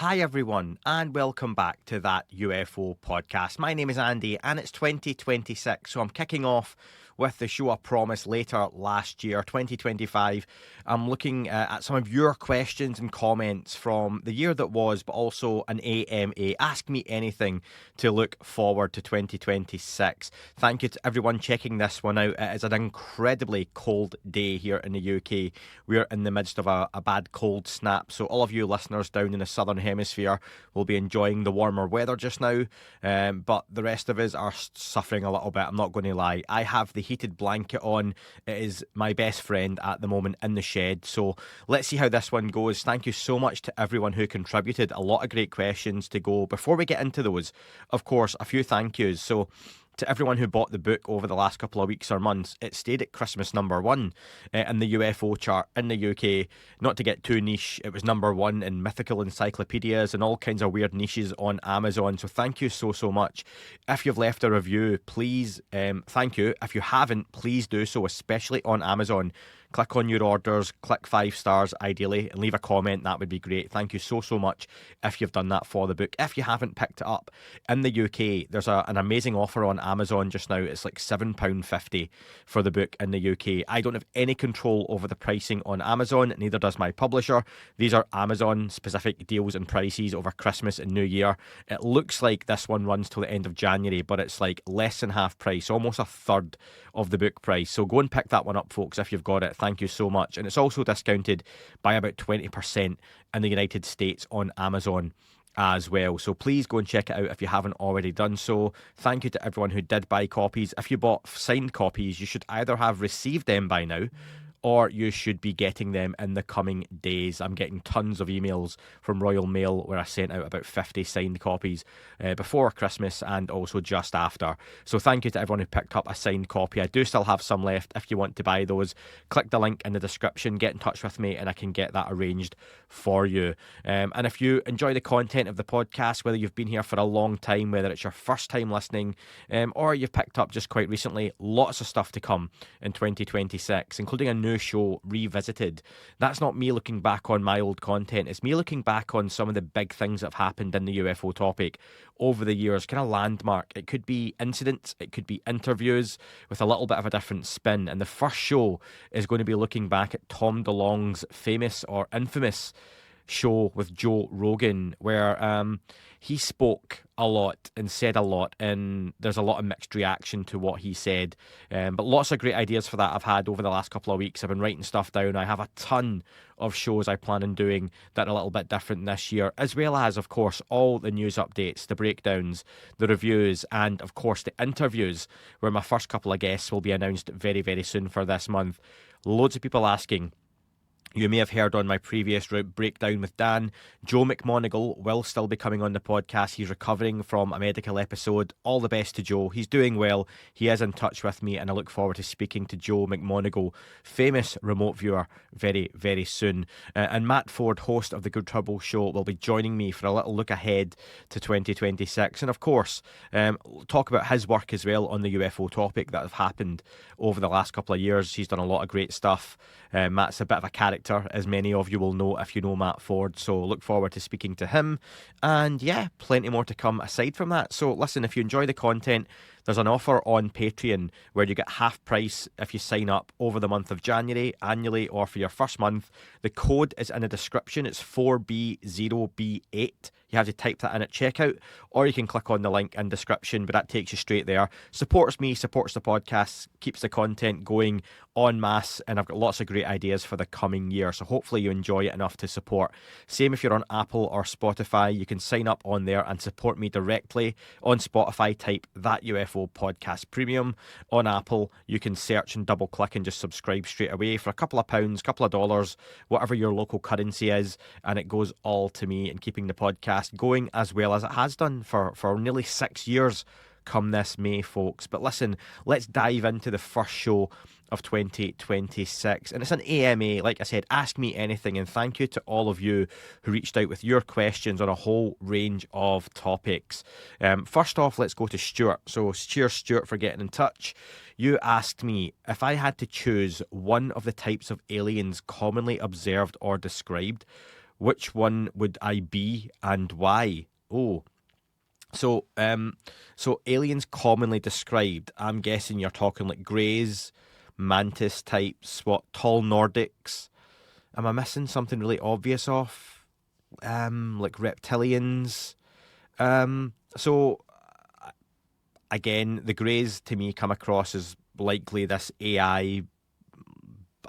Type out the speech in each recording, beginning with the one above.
Hi everyone, and welcome back to That UFO podcast. My name is Andy, and it's 2026, so I'm kicking off with the show I promised later last year, 2025. I'm looking at some of your questions and comments from the year that was, but also an AMA, Ask Me Anything, to look forward to 2026. Thank you to everyone checking this one out. It is an incredibly cold day here in the UK. We're in the midst of a bad cold snap, so all of you listeners down in the southern hemisphere will be enjoying the warmer weather just now, but the rest of us are suffering a little bit. I'm not going to lie. I have the heated blanket on. It is my best friend at the moment in the shed, so let's see how this one goes. Thank you so much to everyone who contributed. A lot of great questions to go. Before we get into those, of course, a few thank yous. So to everyone who bought the book over the last couple of weeks or months, it stayed at Christmas #1 in the UFO chart in the UK. Not to get too niche, it was #1 in mythical encyclopedias and all kinds of weird niches on Amazon. So thank you so much. If you've left a review, please, thank you. If you haven't, please do so, especially on Amazon. Click on your orders, click 5 stars ideally, and leave a comment. That would be great. Thank you so much if you've done that for the book. If you haven't picked it up, in the UK, there's an amazing offer on Amazon just now. It's like £7.50 for the book in the UK. I don't have any control over the pricing on Amazon, neither does my publisher. These are Amazon-specific deals and prices over Christmas and New Year. It looks like this one runs till the end of January, but it's like less than half price, almost a third of the book price. So go and pick that one up, folks, if you've got it. Thank you so much. And it's also discounted by about 20% in the United States on Amazon as well. So please go and check it out if you haven't already done so. Thank you to everyone who did buy copies. If you bought signed copies, you should either have received them by now, or you should be getting them in the coming days. I'm getting tons of emails from Royal Mail where I sent out about 50 signed copies before Christmas and also just after. So thank you to everyone who picked up a signed copy. I do still have some left. If you want to buy those, click the link in the description, get in touch with me, and I can get that arranged for you. And if you enjoy the content of the podcast, whether you've been here for a long time, whether it's your first time listening, or you've picked up just quite recently, lots of stuff to come in 2026, including a new show, Revisited. That's not me looking back on my old content. It's me looking back on some of the big things that have happened in the UFO topic over the years, kind of landmark. It could be incidents, it could be interviews with a little bit of a different spin. And the first show is going to be looking back at Tom DeLonge's famous or infamous show with Joe Rogan, where he spoke a lot and said a lot, and there's a lot of mixed reaction to what he said, but lots of great ideas for that I've had over the last couple of weeks. I've been writing stuff down. I have a ton of shows I plan on doing that are a little bit different this year, as well as, of course, all the news updates, the breakdowns, the reviews, and of course the interviews, where my first couple of guests will be announced very soon for this month. Loads of people asking. You may have heard on my previous breakdown with Dan, Joe McMoneagle will still be coming on the podcast. He's recovering from a medical episode. All the best to Joe. He's doing well. He is in touch with me, and I look forward to speaking to Joe McMoneagle, famous remote viewer, very soon. And Matt Ford, host of the Good Trouble Show, will be joining me for a little look ahead to 2026. And of course, talk about his work as well on the UFO topic that have happened over the last couple of years. He's done a lot of great stuff. Matt's a bit of a character, as many of you will know if you know Matt Ford, so look forward to speaking to him. And yeah, plenty more to come aside from that. So listen, if you enjoy the content, there's an offer on Patreon where you get half price if you sign up over the month of January, annually, or for your first month. The code is in the description. It's 4B0B8. You have to type that in at checkout, or you can click on the link in description, but that takes you straight there. Supports me, supports the podcast, keeps the content going en masse, and I've got lots of great ideas for the coming year, so hopefully you enjoy it enough to support. Same if you're on Apple or Spotify, you can sign up on there and support me directly. On Spotify, type That UFO Podcast Premium. On Apple, you can search and double click and just subscribe straight away for a couple of pounds, couple of dollars, whatever your local currency is, and it goes all to me in keeping the podcast going as well as it has done for nearly 6 years come this May, folks. But listen, let's dive into the first show of 2026, and it's an AMA. Like I said, ask me anything, and thank you to all of you who reached out with your questions on a whole range of topics. First off, let's go to Stuart. So cheers, Stuart, for getting in touch. You asked me if I had to choose one of the types of aliens commonly observed or described, Which one would I be and why? Oh, so aliens commonly described. I'm guessing you're talking like greys, mantis types, what tall Nordics. Am I missing something really obvious off? Like reptilians. So again, the greys to me come across as likely this AI,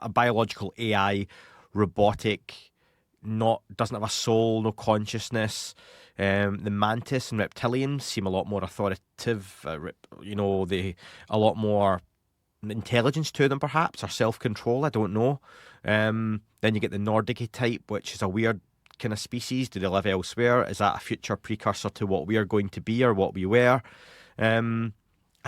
a biological AI, robotic, not doesn't have a soul, no consciousness. The mantis and reptilians seem a lot more authoritative. They a lot more intelligence to them, perhaps, or self-control. I don't know. Then you get the Nordic type, which is a weird kind of species. Do they live elsewhere? Is that a future precursor to what we are going to be or what we were? I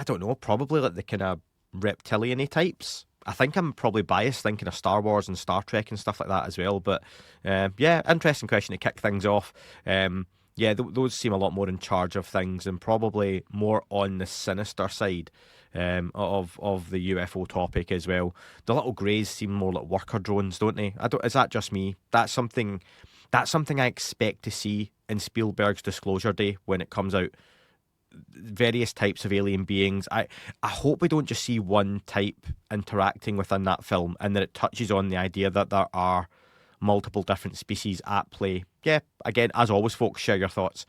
don't know. Probably like the kind of reptilian types. I think I'm probably biased thinking of Star Wars and Star Trek and stuff like that as well. But yeah, interesting question to kick things off. Those seem a lot more in charge of things and probably more on the sinister side of the UFO topic as well. The little greys seem more like worker drones, don't they? Is that just me? That's something I expect to see in Spielberg's Disclosure Day when it comes out. Various types of alien beings. I hope we don't just see one type interacting within that film and that it touches on the idea that there are multiple different species at play. Yeah, again, as always, folks, share your thoughts.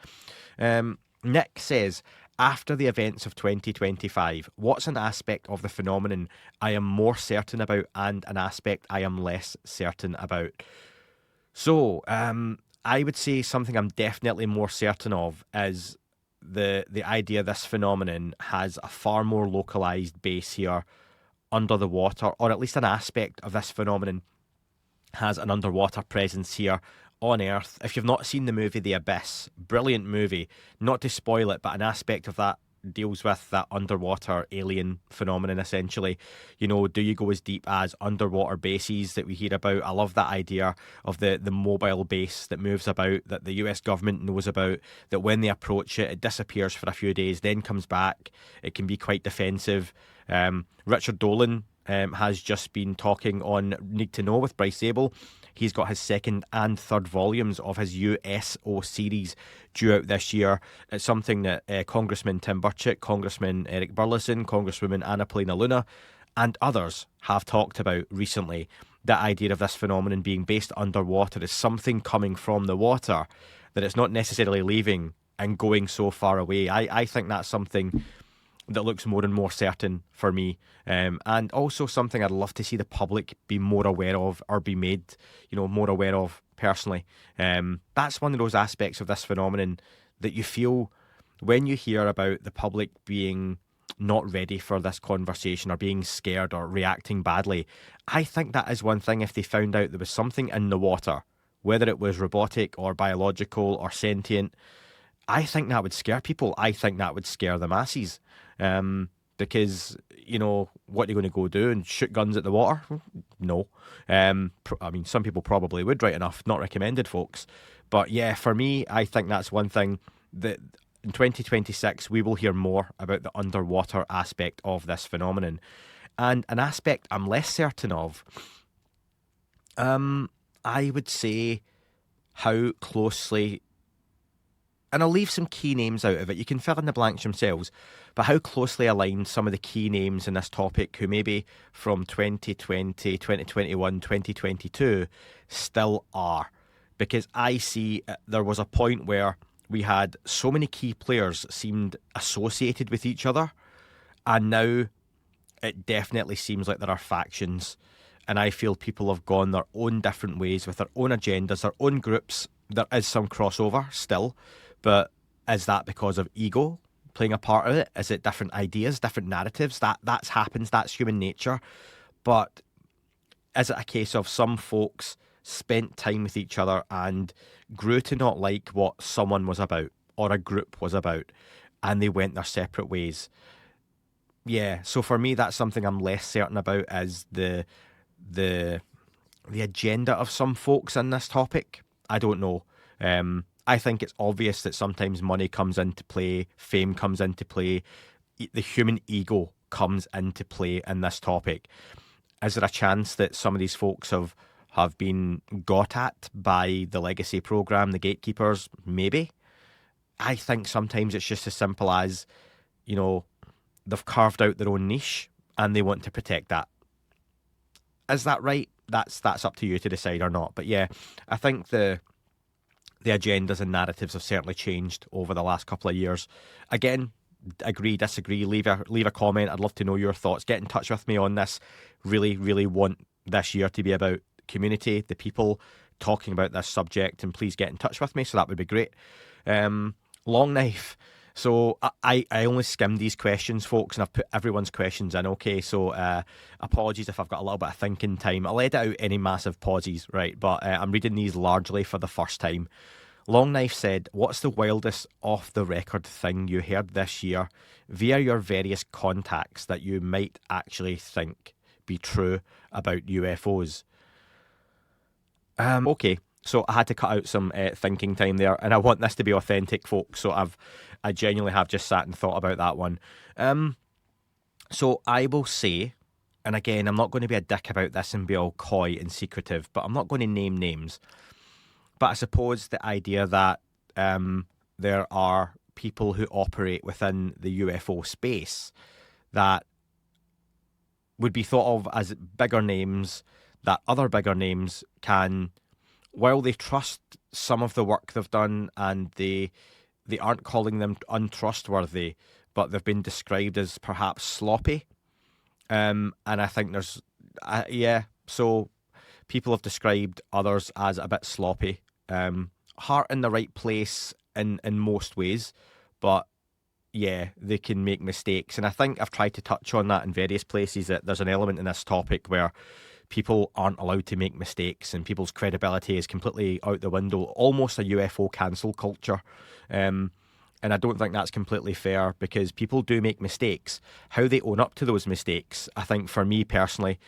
Nick says, after the events of 2025, what's an aspect of the phenomenon I am more certain about and an aspect I am less certain about? So, I would say something I'm definitely more certain of is the idea this phenomenon has a far more localized base here under the water, or at least an aspect of this phenomenon has an underwater presence here on Earth. If you've not seen the movie The Abyss, brilliant movie, not to spoil it, but an aspect of that deals with that underwater alien phenomenon essentially. Do you go as deep as underwater bases that we hear about? I love that idea of the mobile base that moves about, that the US government knows about, that when they approach it, it disappears for a few days, then comes back. It can be quite defensive. Richard Dolan has just been talking on Need to Know with Bryce Zabel. He's got his second and third volumes of his USO series due out this year. It's something that Congressman Tim Burchett, Congressman Eric Burleson, Congresswoman Anna Paulina Luna, and others have talked about recently. The idea of this phenomenon being based underwater is something coming from the water, that it's not necessarily leaving and going so far away. I think that's something that looks more and more certain for me, and also something I'd love to see the public be more aware of, or be made, more aware of personally. That's one of those aspects of this phenomenon that you feel when you hear about the public being not ready for this conversation or being scared or reacting badly. I think that is one thing. If they found out there was something in the water, whether it was robotic or biological or sentient, I think that would scare people. I think that would scare the masses. Because, what are you going to go do and shoot guns at the water? No. Some people probably would, right enough. Not recommended, folks. But yeah, for me, I think that's one thing that in 2026, we will hear more about the underwater aspect of this phenomenon. And an aspect I'm less certain of, I would say how closely, and I'll leave some key names out of it, you can fill in the blanks yourselves, but how closely aligned some of the key names in this topic who maybe from 2020, 2021, 2022 still are. Because I see there was a point where we had so many key players seemed associated with each other, and now it definitely seems like there are factions, and I feel people have gone their own different ways with their own agendas, their own groups. There is some crossover still, but is that because of ego playing a part of it? Is it different ideas, different narratives? That happens, that's human nature. But is it a case of some folks spent time with each other and grew to not like what someone was about or a group was about, and they went their separate ways? Yeah, so for me, that's something I'm less certain about, is the agenda of some folks in this topic. I don't know. I think it's obvious that sometimes money comes into play, fame comes into play, the human ego comes into play in this topic. Is there a chance that some of these folks have have been got at by the legacy program, the gatekeepers? Maybe. I think sometimes it's just as simple as, they've carved out their own niche and they want to protect that. Is that right? That's up to you to decide or not. But yeah, I think the agendas and narratives have certainly changed over the last couple of years. Again, agree, disagree, leave a comment. I'd love to know your thoughts. Get in touch with me on this. Really, really want this year to be about community, the people talking about this subject, and please get in touch with me. So that would be great. Long knife. So I only skimmed these questions, folks, and I've put everyone's questions in, okay? So apologies if I've got a little bit of thinking time. I'll edit out any massive pauses, right? But I'm reading these largely for the first time. Long Knife said, what's the wildest off-the-record thing you heard this year via your various contacts that you might actually think be true about UFOs? Okay. So I had to cut out some thinking time there, and I want this to be authentic, folks. So I genuinely have just sat and thought about that one. So I will say, and again, I'm not going to be a dick about this and be all coy and secretive, but I'm not going to name names. But I suppose the idea that there are people who operate within the UFO space that would be thought of as bigger names, that other bigger names can, while they trust some of the work they've done and they aren't calling them untrustworthy, but they've been described as perhaps sloppy. And I think there's, so people have described others as a bit sloppy. Heart in the right place in most ways, but yeah, they can make mistakes. And I think I've tried to touch on that in various places, that there's an element in this topic where people aren't allowed to make mistakes and people's credibility is completely out the window, almost a UFO cancel culture. And I don't think that's completely fair, because people do make mistakes. How they own up to those mistakes, I think for me personally,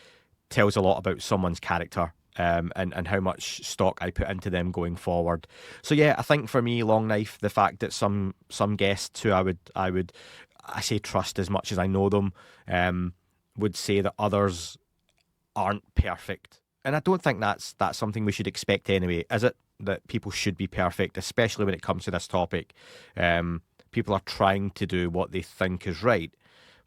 tells a lot about someone's character. And how much stock I put into them going forward. So yeah, I think for me, Long Knife, the fact that some guests who I say trust as much as I know them, would say that others aren't perfect. And I don't think that's something we should expect anyway, is it? That people should be perfect, especially when it comes to this topic. People are trying to do what they think is right,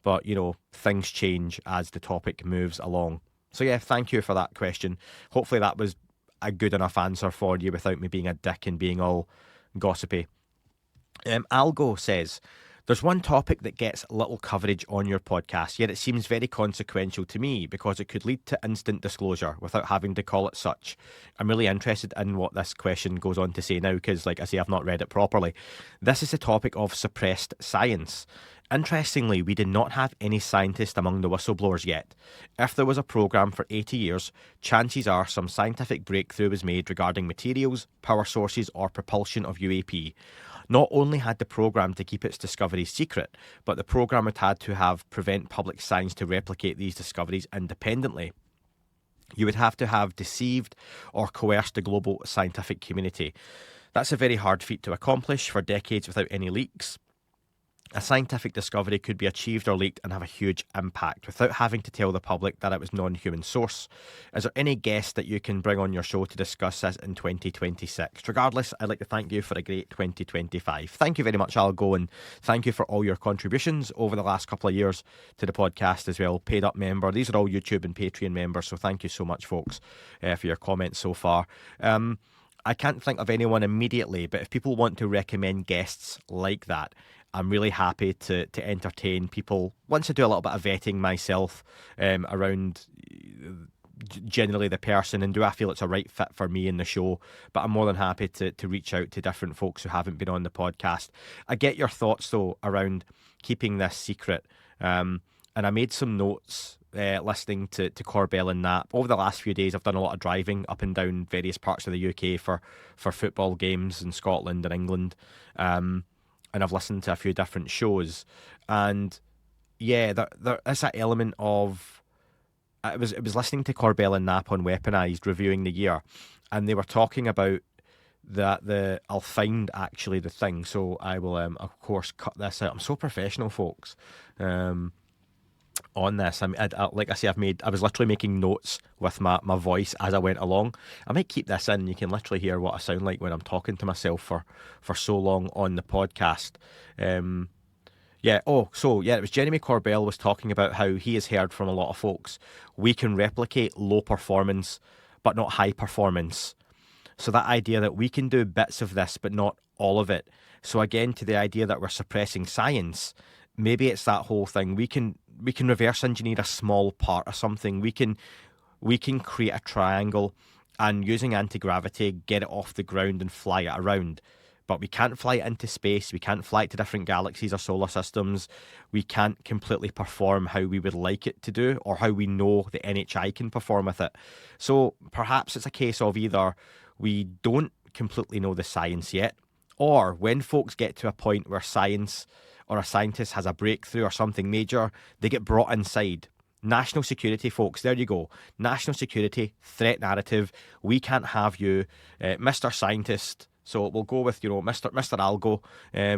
but things change as the topic moves along. So yeah, thank you for that question. Hopefully that was a good enough answer for you without me being a dick and being all gossipy. Algo says, there's one topic that gets little coverage on your podcast, yet it seems very consequential to me because it could lead to instant disclosure without having to call it such. I'm really interested in what this question goes on to say now, because like I say, I've not read it properly. This is the topic of suppressed science. Interestingly, we did not have any scientists among the whistleblowers yet. If there was a programme for 80 years, chances are some scientific breakthrough was made regarding materials, power sources or propulsion of UAP. Not only had the programme to keep its discoveries secret, but the programme had to have prevent public science to replicate these discoveries independently. You would have to have deceived or coerced the global scientific community. That's a very hard feat to accomplish for decades without any leaks. A scientific discovery could be achieved or leaked and have a huge impact without having to tell the public that it was non-human source. Is there any guest that you can bring on your show to discuss this in 2026? Regardless, I'd like to thank you for a great 2025. Thank you very much, Algo, and thank you for all your contributions over the last couple of years to the podcast as well. Paid up member. These are all YouTube and Patreon members, so thank you so much, folks, for your comments so far. I can't think of anyone immediately, but if people want to recommend guests like that, I'm really happy to entertain people. Once I do a little bit of vetting myself around generally the person and do I feel it's a right fit for me in the show, but I'm more than happy to reach out to different folks who haven't been on the podcast. I get your thoughts though around keeping this secret, and I made some notes listening to Corbell and Knapp. Over the last few days I've done a lot of driving up and down various parts of the UK for football games in Scotland and England, and I've listened to a few different shows, and yeah, there is that element of it was listening to Corbell and Knapp on Weaponized reviewing the year, and they were talking about that I'll find actually the thing, so I will of course cut this out. I'm so professional, folks. on this. Like I say, I was literally making notes with my voice as I went along. I might keep this in. You can literally hear what I sound like when I'm talking to myself for so long on the podcast. Yeah. Oh, so yeah, it was Jeremy Corbell was talking about how he has heard from a lot of folks. We can replicate low performance, but not high performance. So that idea that we can do bits of this, but not all of it. So again, to the idea that we're suppressing science, maybe it's that whole thing. We can reverse engineer a small part of something. We can create a triangle and using anti-gravity, get it off the ground and fly it around. But we can't fly it into space. We can't fly it to different galaxies or solar systems. We can't completely perform how we would like it to do or how we know the NHI can perform with it. So perhaps it's a case of either we don't completely know the science yet, or when folks get to a point where science or a scientist has a breakthrough or something major, they get brought inside. National security, folks, there you go. National security, threat narrative. We can't have you, Mr. Scientist. So we'll go with, Mr. Algo.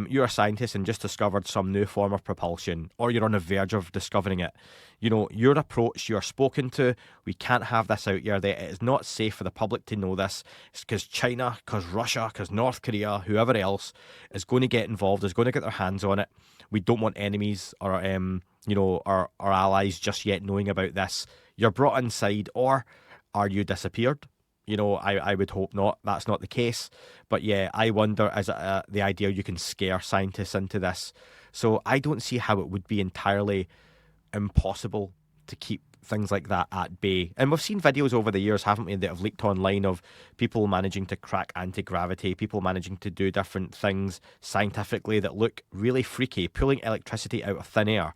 You're a scientist and just discovered some new form of propulsion, or you're on the verge of discovering it. Your approach, you're spoken to. We can't have this out here. It is not safe for the public to know this. It's because China, because Russia, because North Korea, whoever else is going to get involved, is going to get their hands on it. We don't want enemies or our allies just yet knowing about this. You're brought inside, or are you disappeared? I would hope not. That's not the case. But yeah, I wonder, is it the idea you can scare scientists into this? So I don't see how it would be entirely impossible to keep things like that at bay. And we've seen videos over the years, haven't we, that have leaked online of people managing to crack anti-gravity, people managing to do different things scientifically that look really freaky, pulling electricity out of thin air.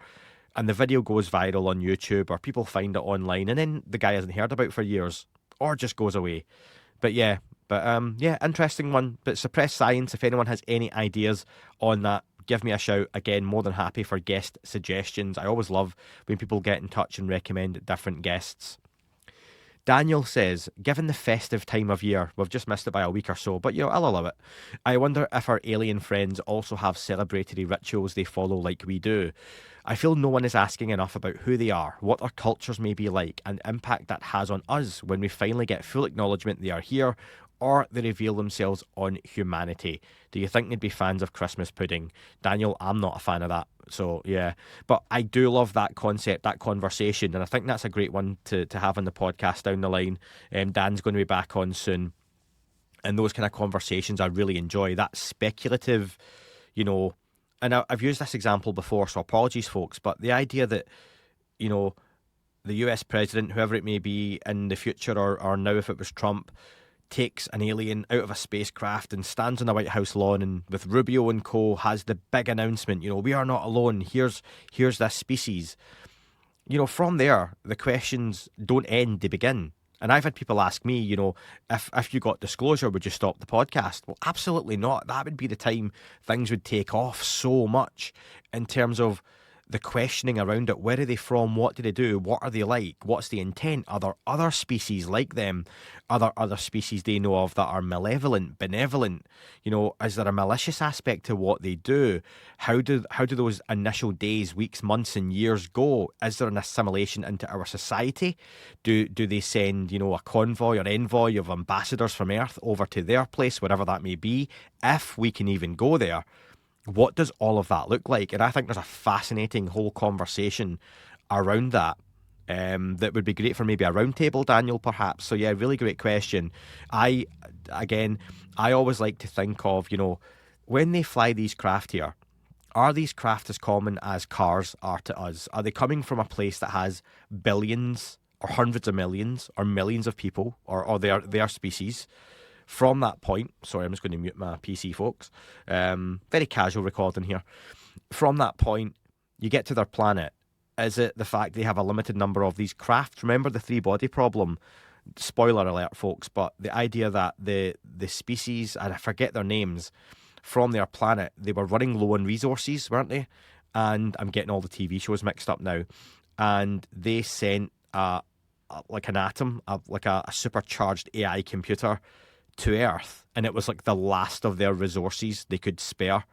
And the video goes viral on YouTube, or people find it online, and then the guy hasn't heard about it for years, or just goes away. But yeah, interesting one. But suppress science, if anyone has any ideas on that, give me a shout. Again, more than happy for guest suggestions. I always love when people get in touch and recommend different guests. Daniel says, given the festive time of year, we've just missed it by a week or so, but I'll allow it. I wonder if our alien friends also have celebratory rituals they follow like we do. I feel no one is asking enough about who they are, what their cultures may be like, and the impact that has on us when we finally get full acknowledgement they are here, or they reveal themselves on humanity. Do you think they'd be fans of Christmas pudding? Daniel, I'm not a fan of that. So, yeah. But I do love that concept, that conversation, and I think that's a great one to have on the podcast down the line. Dan's going to be back on soon. And those kind of conversations I really enjoy. That speculative, and I've used this example before, so apologies, folks, but the idea that, the US president, whoever it may be in the future or now if it was Trump, takes an alien out of a spacecraft and stands on the White House lawn and with Rubio and co has the big announcement, we are not alone. Here's this species. From there, the questions don't end, they begin. And I've had people ask me, if you got disclosure, would you stop the podcast? Well, absolutely not. That would be the time things would take off so much in terms of the questioning around it. Where are they from? What do they do? What are they like? What's the intent? Are there other species like them? Are there other species they know of that are malevolent, benevolent? Is there a malicious aspect to what they do? How do those initial days, weeks, months and years go? Is there an assimilation into our society? Do they send, a convoy or envoy of ambassadors from Earth over to their place, wherever that may be, if we can even go there? What does all of that look like? And I think there's a fascinating whole conversation around that that would be great for maybe a roundtable, Daniel, perhaps. So yeah, really great question. I always like to think of, when they fly these craft here, are these craft as common as cars are to us? Are they coming from a place that has billions or hundreds of millions or millions of people or their species? From that point, sorry, I'm just going to mute my PC, folks. Very casual recording here. From that point, you get to their planet. Is it the fact they have a limited number of these craft? Remember the three-body problem? Spoiler alert, folks, but the idea that the species, and I forget their names, from their planet, they were running low on resources, weren't they? And I'm getting all the TV shows mixed up now. And they sent like an atom, like a supercharged AI computer to Earth, and it was like the last of their resources they could spare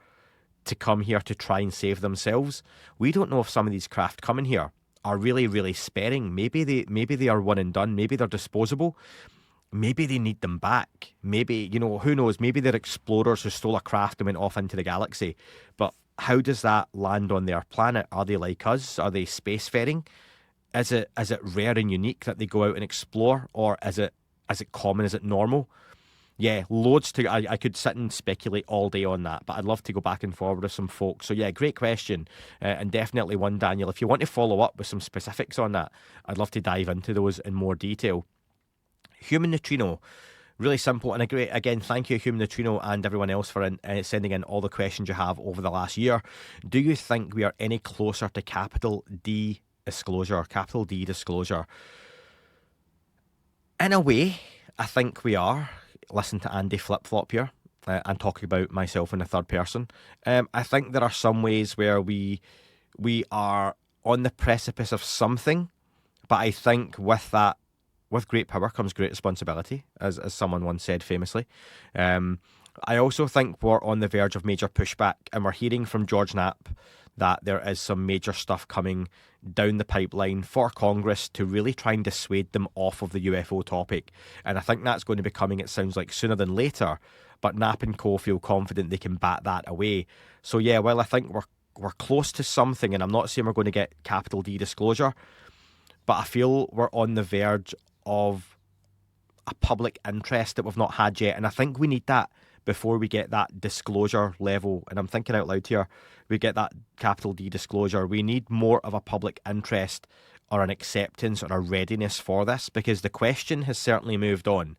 to come here to try and save themselves. We don't know if some of these craft coming here are really, really sparing. Maybe they are one and done. Maybe they're disposable. Maybe they need them back. Maybe, who knows? Maybe they're explorers who stole a craft and went off into the galaxy. But how does that land on their planet? Are they like us? Are they spacefaring? Is it rare and unique that they go out and explore, or is it common? Is it normal? Yeah, loads to. I could sit and speculate all day on that, but I'd love to go back and forward with some folks. So yeah, great question, and definitely one, Daniel. If you want to follow up with some specifics on that, I'd love to dive into those in more detail. Human neutrino, really simple and a great. Again, thank you, Human Neutrino, and everyone else for sending in all the questions you have over the last year. Do you think we are any closer to capital D disclosure? Capital D disclosure. In a way, I think we are. Listen to Andy flip flop here and talking about myself in the third person. I think there are some ways where we are on the precipice of something, but I think with great power comes great responsibility, as someone once said famously. I also think we're on the verge of major pushback, and we're hearing from George Knapp that there is some major stuff coming down the pipeline for Congress to really try and dissuade them off of the UFO topic. And I think that's going to be coming, it sounds like, sooner than later. But Knapp and co feel confident they can bat that away. So yeah, well, I think we're close to something, and I'm not saying we're going to get capital D disclosure, but I feel we're on the verge of a public interest that we've not had yet. And I think we need that before we get that disclosure level. And I'm thinking out loud here, we get that capital D disclosure. We need more of a public interest or an acceptance or a readiness for this, because the question has certainly moved on.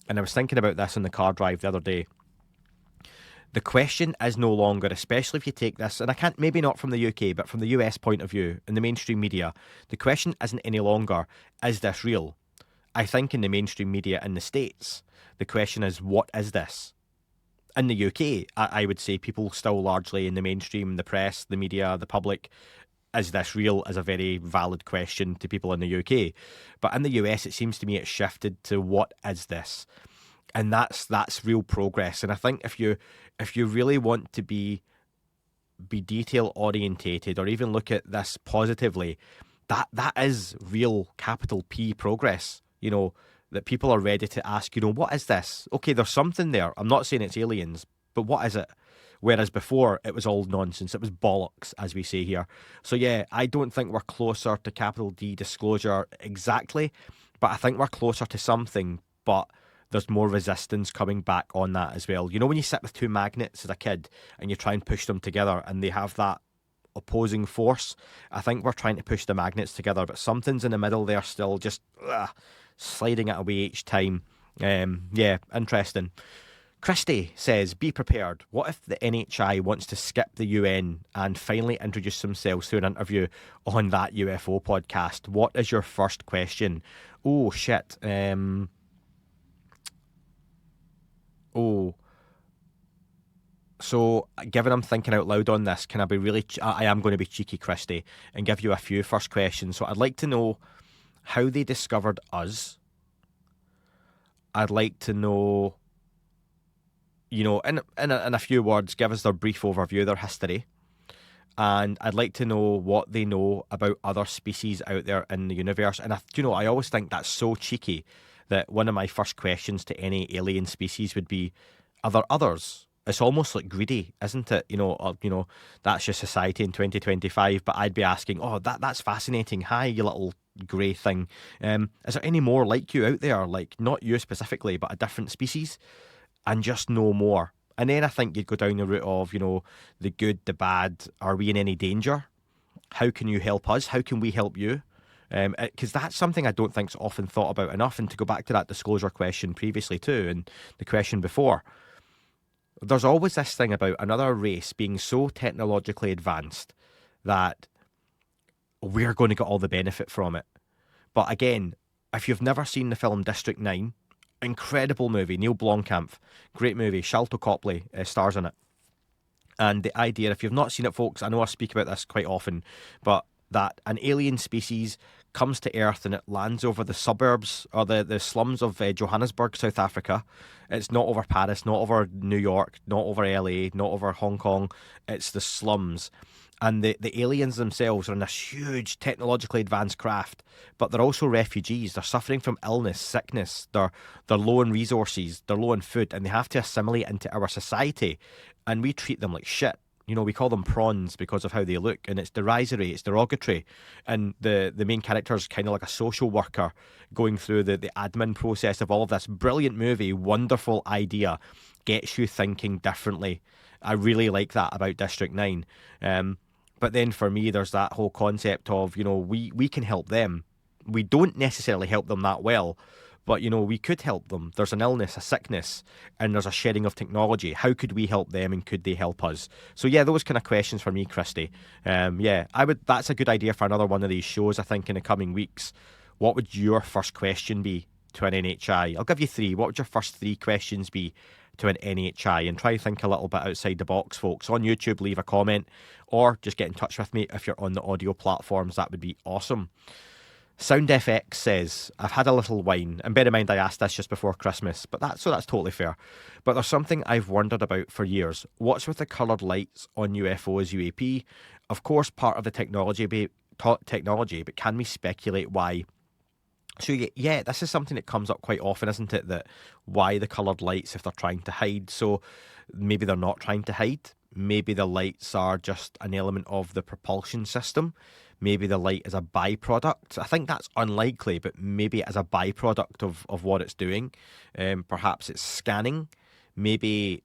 And I was thinking about this in the car drive the other day. The question is no longer, especially if you take this, and I can't, maybe not from the UK, but from the US point of view, in the mainstream media, the question isn't any longer, is this real? I think in the mainstream media in the States, the question is, what is this? In the UK, I would say people still largely in the mainstream, the press, the media, the public, is this real, is a very valid question to people in the UK. But in the US, it seems to me it's shifted to what is this? And that's real progress. And I think if you really want to be detail orientated, or even look at this positively, that is real capital P progress. That people are ready to ask, what is this? Okay, there's something there. I'm not saying it's aliens, but what is it? Whereas before, it was all nonsense. It was bollocks, as we say here. So yeah, I don't think we're closer to capital D disclosure exactly, but I think we're closer to something, but there's more resistance coming back on that as well. When you sit with two magnets as a kid and you try and push them together and they have that opposing force, I think we're trying to push the magnets together, but something's in the middle there still, just sliding it away each time. Yeah, interesting. Christy says, be prepared. What if the NHI wants to skip the UN and finally introduce themselves through an interview on that UFO podcast? What is your first question? Oh, shit. So, given I'm thinking out loud on this, can I be really... I am going to be cheeky, Christy, and give you a few first questions. So I'd like to know how they discovered us. I'd like to know, in a few words, give us their brief overview, their history. And I'd like to know what they know about other species out there in the universe. And I always think that's so cheeky that one of my first questions to any alien species would be, are there others? It's almost like greedy, isn't it? That's just society in 2025. But I'd be asking, that's fascinating. Hi, you little grey thing. Is there any more like you out there? Like, not you specifically, but a different species? And just know more. And then I think you'd go down the route of, the good, the bad. Are we in any danger? How can you help us? How can we help you? Because that's something I don't think's often thought about enough. And to go back to that disclosure question previously too, and the question before, there's always this thing about another race being so technologically advanced that we're going to get all the benefit from it. But again, if you've never seen the film District 9, incredible movie, Neil Blomkamp, great movie, Sharlto Copley stars in it. And the idea, if you've not seen it, folks, I know I speak about this quite often, but that an alien species comes to Earth and it lands over the suburbs or the slums of Johannesburg, South Africa. It's not over Paris, not over New York, not over LA, not over Hong Kong. It's the slums. And the aliens themselves are in this huge technologically advanced craft, but they're also refugees. They're suffering from illness, sickness. They're low in resources. They're low in food, and they have to assimilate into our society. And we treat them like shit. You know, we call them prawns because of how they look, and it's derisory, it's derogatory. And the main character is kind of like a social worker going through the admin process of all of this. Brilliant movie, wonderful idea, gets you thinking differently. I really like that about District 9. But then for me, there's that whole concept of, you know, we can help them. We don't necessarily help them that well, but, you know, we could help them. There's an illness, a sickness, and there's a sharing of technology. How could we help them, and could they help us? So, yeah, those kind of questions for me, Christy. Yeah, that's a good idea for another one of these shows, I think, in the coming weeks. What would your first question be to an NHI? I'll give you three. What would your first three questions be to an NHI? And try to think a little bit outside the box, folks. On YouTube, leave a comment, or just get in touch with me if you're on the audio platforms. That would be awesome. SoundFX says, I've had a little wine, and bear in mind I asked this just before Christmas, but that's totally fair. But there's something I've wondered about for years. What's with the coloured lights on UFOs, UAP? Of course, part of the technology, but can we speculate why? So yeah, this is something that comes up quite often, isn't it? That why the coloured lights if they're trying to hide? So maybe they're not trying to hide. Maybe the lights are just an element of the propulsion system. Maybe the light is a byproduct. I think that's unlikely, but maybe it is a byproduct of what it's doing. Perhaps it's scanning. Maybe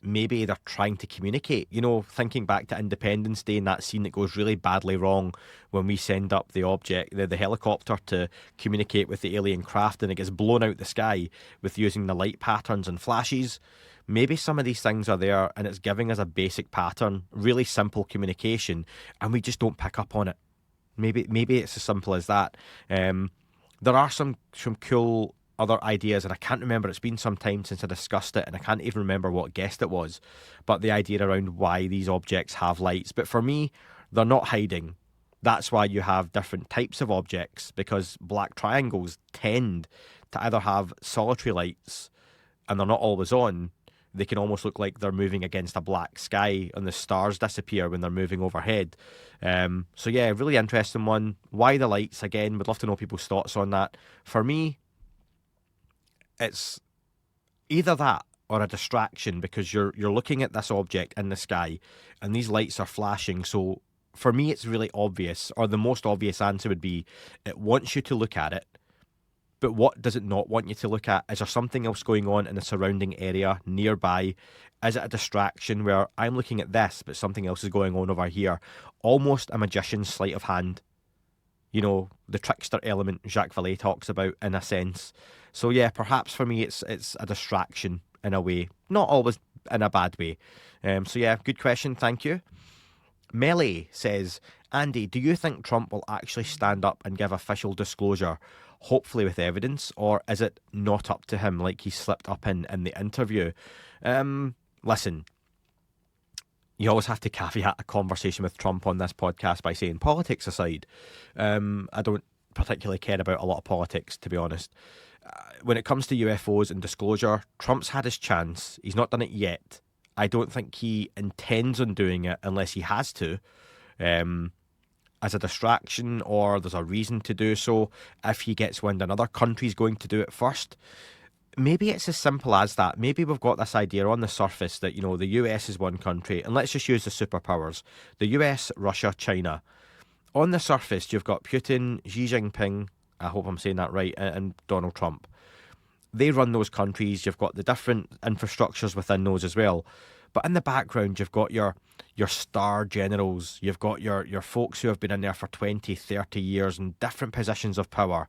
they're trying to communicate. You know, thinking back to Independence Day and that scene that goes really badly wrong when we send up the object, the helicopter to communicate with the alien craft, and it gets blown out the sky with using the light patterns and flashes. Maybe some of these things are there and it's giving us a basic pattern, really simple communication, and we just don't pick up on it. Maybe it's as simple as that. There are some cool other ideas, and I can't remember. It's been some time since I discussed it, and I can't even remember what guest it was. But the idea around why these objects have lights. But for me, they're not hiding. That's why you have different types of objects, because black triangles tend to either have solitary lights, and they're not always on. They can almost look like they're moving against a black sky, and the stars disappear when they're moving overhead. So yeah, really interesting one. Why the lights? Again, would love to know people's thoughts on that. For me, it's either that or a distraction, because you're looking at this object in the sky and these lights are flashing. So for me, it's really obvious, or the most obvious answer would be it wants you to look at it. But what does it not want you to look at? Is there something else going on in the surrounding area nearby? Is it a distraction where I'm looking at this, but something else is going on over here? Almost a magician's sleight of hand. You know, the trickster element Jacques Vallée talks about, in a sense. So yeah, perhaps for me it's a distraction in a way. Not always in a bad way. So yeah, good question, thank you. Melee says, Andy, do you think Trump will actually stand up and give official disclosure, hopefully with evidence, or is it not up to him like he slipped up in the interview? Listen, you always have to caveat a conversation with Trump on this podcast by saying, politics aside, I don't particularly care about a lot of politics, to be honest. When it comes to UFOs and disclosure, Trump's had his chance. He's not done it yet. I don't think he intends on doing it unless he has to, as a distraction, or there's a reason to do so. If he gets wind another country's going to do it first, maybe it's as simple as that. Maybe we've got this idea on the surface that, you know, the US is one country, and let's just use the superpowers. The US, Russia, China. On the surface, you've got Putin, Xi Jinping, I hope I'm saying that right, and Donald Trump. They run those countries. You've got the different infrastructures within those as well. But in the background, you've got your star generals. You've got your folks who have been in there for 20, 30 years in different positions of power.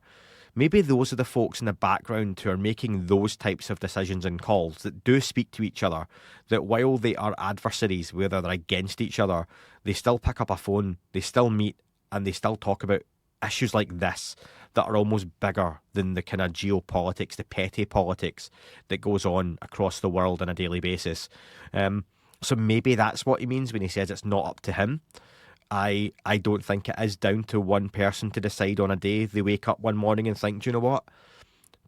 Maybe those are the folks in the background who are making those types of decisions and calls that do speak to each other, that while they are adversaries, whether they're against each other, they still pick up a phone, they still meet, and they still talk about issues like this that are almost bigger than the kind of geopolitics, the petty politics that goes on across the world on a daily basis. So maybe that's what he means when he says it's not up to him. I don't think it is down to one person to decide on a day. They wake up one morning and think, do you know what?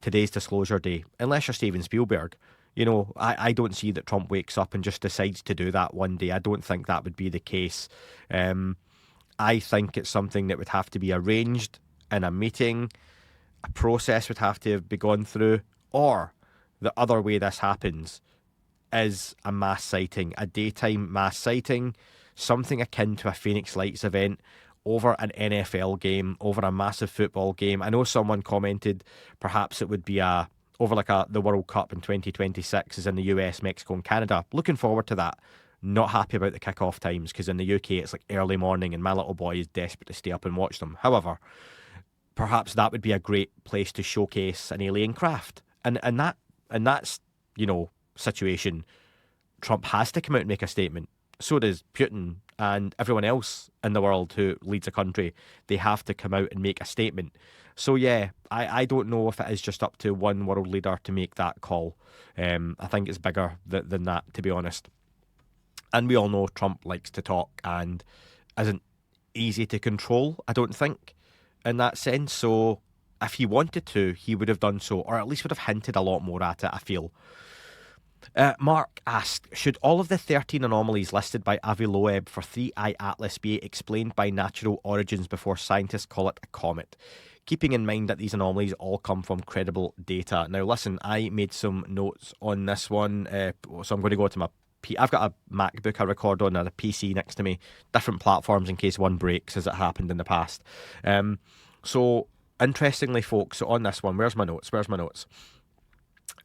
Today's disclosure day. Unless you're Steven Spielberg. I don't see that Trump wakes up and just decides to do that one day. I don't think that would be the case. I think it's something that would have to be arranged in a meeting. A process would have to be gone through, or the other way this happens is a mass sighting, a daytime mass sighting, something akin to a Phoenix Lights event over an NFL game, over a massive football game. I know someone commented perhaps it would be over the World Cup in 2026 is in the US, Mexico and Canada. Looking forward to that. Not happy about the kickoff times because in the UK it's like early morning and my little boy is desperate to stay up and watch them. However, perhaps that would be a great place to showcase an alien craft. And that's, situation, Trump has to come out and make a statement. So does Putin and everyone else in the world who leads a country. They have to come out and make a statement. So yeah, I don't know if it is just up to one world leader to make that call. I think it's bigger than that, to be honest. And we all know Trump likes to talk and isn't easy to control, I don't think, in that sense. So if he wanted to, he would have done so, or at least would have hinted a lot more at it, I feel. Mark asked, should all of the 13 anomalies listed by Avi Loeb for 3I Atlas be explained by natural origins before scientists call it a comet? Keeping in mind that these anomalies all come from credible data. Now listen, I made some notes on this one, so I'm going to go to my I've got a MacBook I record on and a PC next to me, different platforms in case one breaks as it happened in the past. So interestingly, folks, so on this one, where's my notes?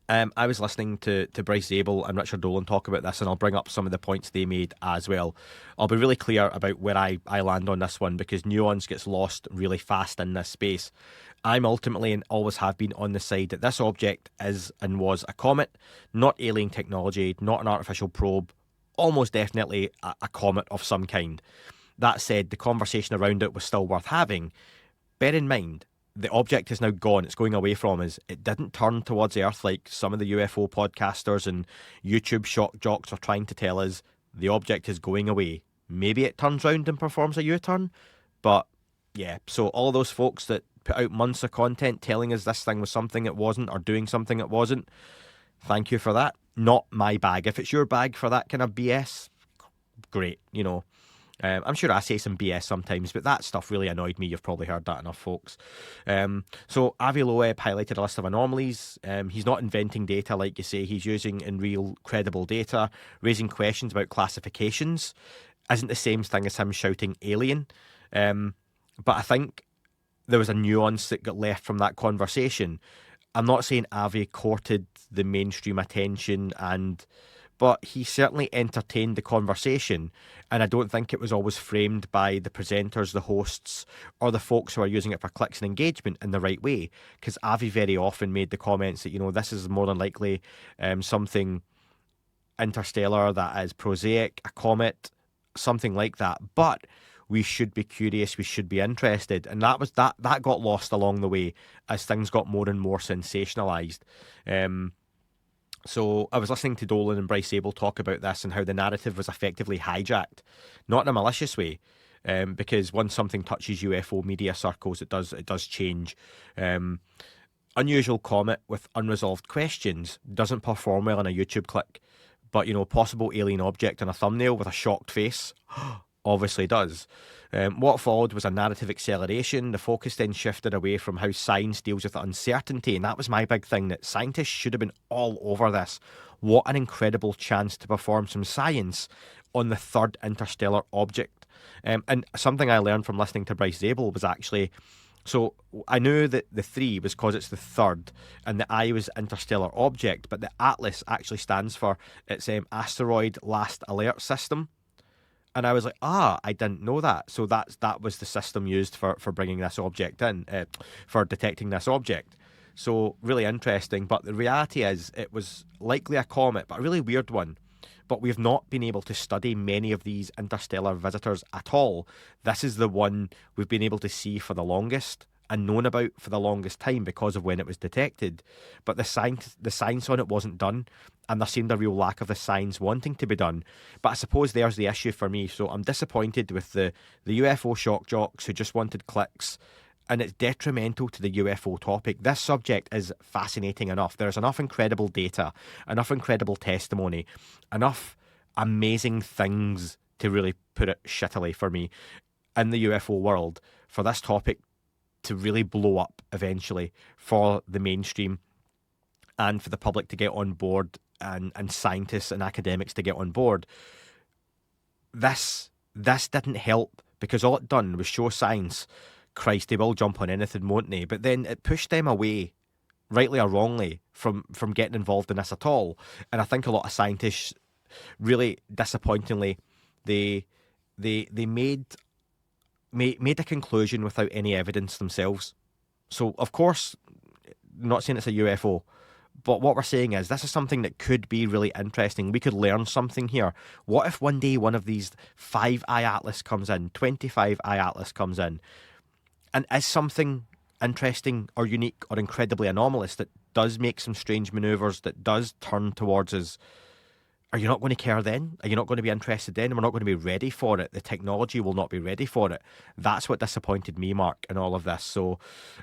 I was listening to Bryce Zabel and Richard Dolan talk about this, and I'll bring up some of the points they made as well. I'll be really clear about where I land on this one because nuance gets lost really fast in this space. I'm ultimately and always have been on the side that this object is and was a comet, not alien technology, not an artificial probe, almost definitely a comet of some kind. That said, the conversation around it was still worth having. Bear in mind, the object is now gone. It's going away from us. It didn't turn towards Earth like some of the UFO podcasters and YouTube shock jocks are trying to tell us. The object is going away. Maybe it turns round and performs a U-turn, but yeah. So all those folks that put out months of content telling us this thing was something it wasn't or doing something it wasn't, thank you for that. Not my bag. If it's your bag for that kind of BS, great, I'm sure I say some BS sometimes, but that stuff really annoyed me. You've probably heard that enough, folks. So Avi Loeb highlighted a list of anomalies. He's not inventing data, like you say. He's using in real, credible data, raising questions about classifications. Isn't the same thing as him shouting alien. But I think there was a nuance that got left from that conversation. I'm not saying Avi courted the mainstream attention but he certainly entertained the conversation, and I don't think it was always framed by the presenters, the hosts, or the folks who are using it for clicks and engagement in the right way, because Avi very often made the comments that, this is more than likely something interstellar that is prosaic, a comet, something like that, but we should be curious, we should be interested, and that got lost along the way as things got more and more sensationalised. So I was listening to Dolan and Bryce Zabel talk about this and how the narrative was effectively hijacked, not in a malicious way, because once something touches UFO media circles, it does change. Unusual comet with unresolved questions doesn't perform well on a YouTube click, but possible alien object on a thumbnail with a shocked face obviously does. What followed was a narrative acceleration. The focus then shifted away from how science deals with uncertainty, and that was my big thing, that scientists should have been all over this. What an incredible chance to perform some science on the third interstellar object. And something I learned from listening to Bryce Zabel was actually, so I knew that the 3 was because it's the third, and the I was interstellar object, but the Atlas actually stands for its Asteroid Last Alert System. And I was like, I didn't know that. So that was the system used for bringing this object in, for detecting this object. So really interesting. But the reality is it was likely a comet, but a really weird one. But we've not been able to study many of these interstellar visitors at all. This is the one we've been able to see for the longest and known about for the longest time because of when it was detected. But the science on it wasn't done, and there seemed a real lack of the science wanting to be done. But I suppose there's the issue for me. So I'm disappointed with the UFO shock jocks who just wanted clicks and it's detrimental to the UFO topic. This subject is fascinating enough. There's enough incredible data, enough incredible testimony, enough amazing things, to really put it shittily for me, in the UFO world for this topic to really blow up eventually, for the mainstream and for the public to get on board, and scientists and academics to get on board. This didn't help, because all it done was show science. Christ, they will jump on anything, won't they? But then it pushed them away, rightly or wrongly, from getting involved in this at all. And I think a lot of scientists, really disappointingly, they made a conclusion without any evidence themselves. So, of course, I'm not saying it's a UFO, but what we're saying is this is something that could be really interesting. We could learn something here. What if one day one of these 5-eye atlas comes in, 25-eye atlas comes in, and is something interesting or unique or incredibly anomalous that does make some strange manoeuvres, that does turn towards us? Are you not going to care then? Are you not going to be interested then? We're not going to be ready for it. The technology will not be ready for it. That's what disappointed me, Mark, in all of this. So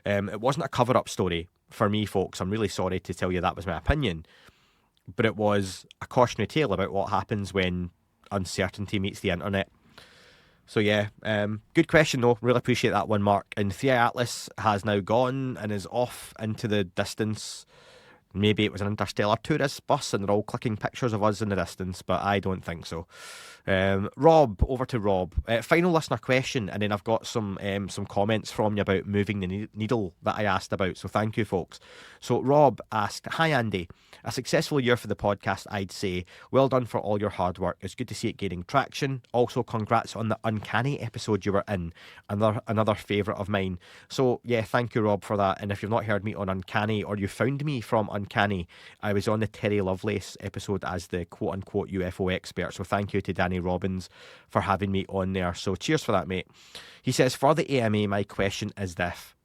it wasn't a cover-up story for me, folks. I'm really sorry to tell you that was my opinion. But it was a cautionary tale about what happens when uncertainty meets the internet. So yeah, good question though. Really appreciate that one, Mark. And 3-eye atlas has now gone and is off into the distance. Maybe it was an interstellar tourist bus and they're all clicking pictures of us in the distance, but I don't think so. Rob, over to Rob. Final listener question, and then I've got some comments from you about moving the needle that I asked about, so thank you, folks. So Rob asked, "Hi Andy, a successful year for the podcast, I'd say. Well done for all your hard work. It's good to see it gaining traction. Also, congrats on the Uncanny episode you were in, another favourite of mine." So yeah, thank you, Rob, for that. And if you've not heard me on Uncanny, or you found me from Uncanny, I was on the Terry Lovelace episode as the quote-unquote UFO expert, so thank you to Danny Robbins for having me on there. So cheers for that, mate. He says, "For the AMA, my question is this.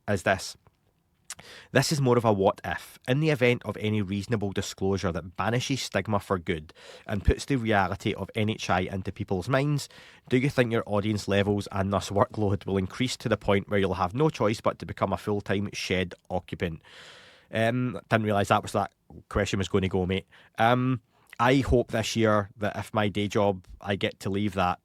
This is more of a what if. In the event of any reasonable disclosure that banishes stigma for good and puts the reality of NHI into people's minds, do you think your audience levels and thus workload will increase to the point where you'll have no choice but to become a full-time shed occupant?" Didn't realise that question was going to go, mate. I hope this year that if my day job, I get to leave that,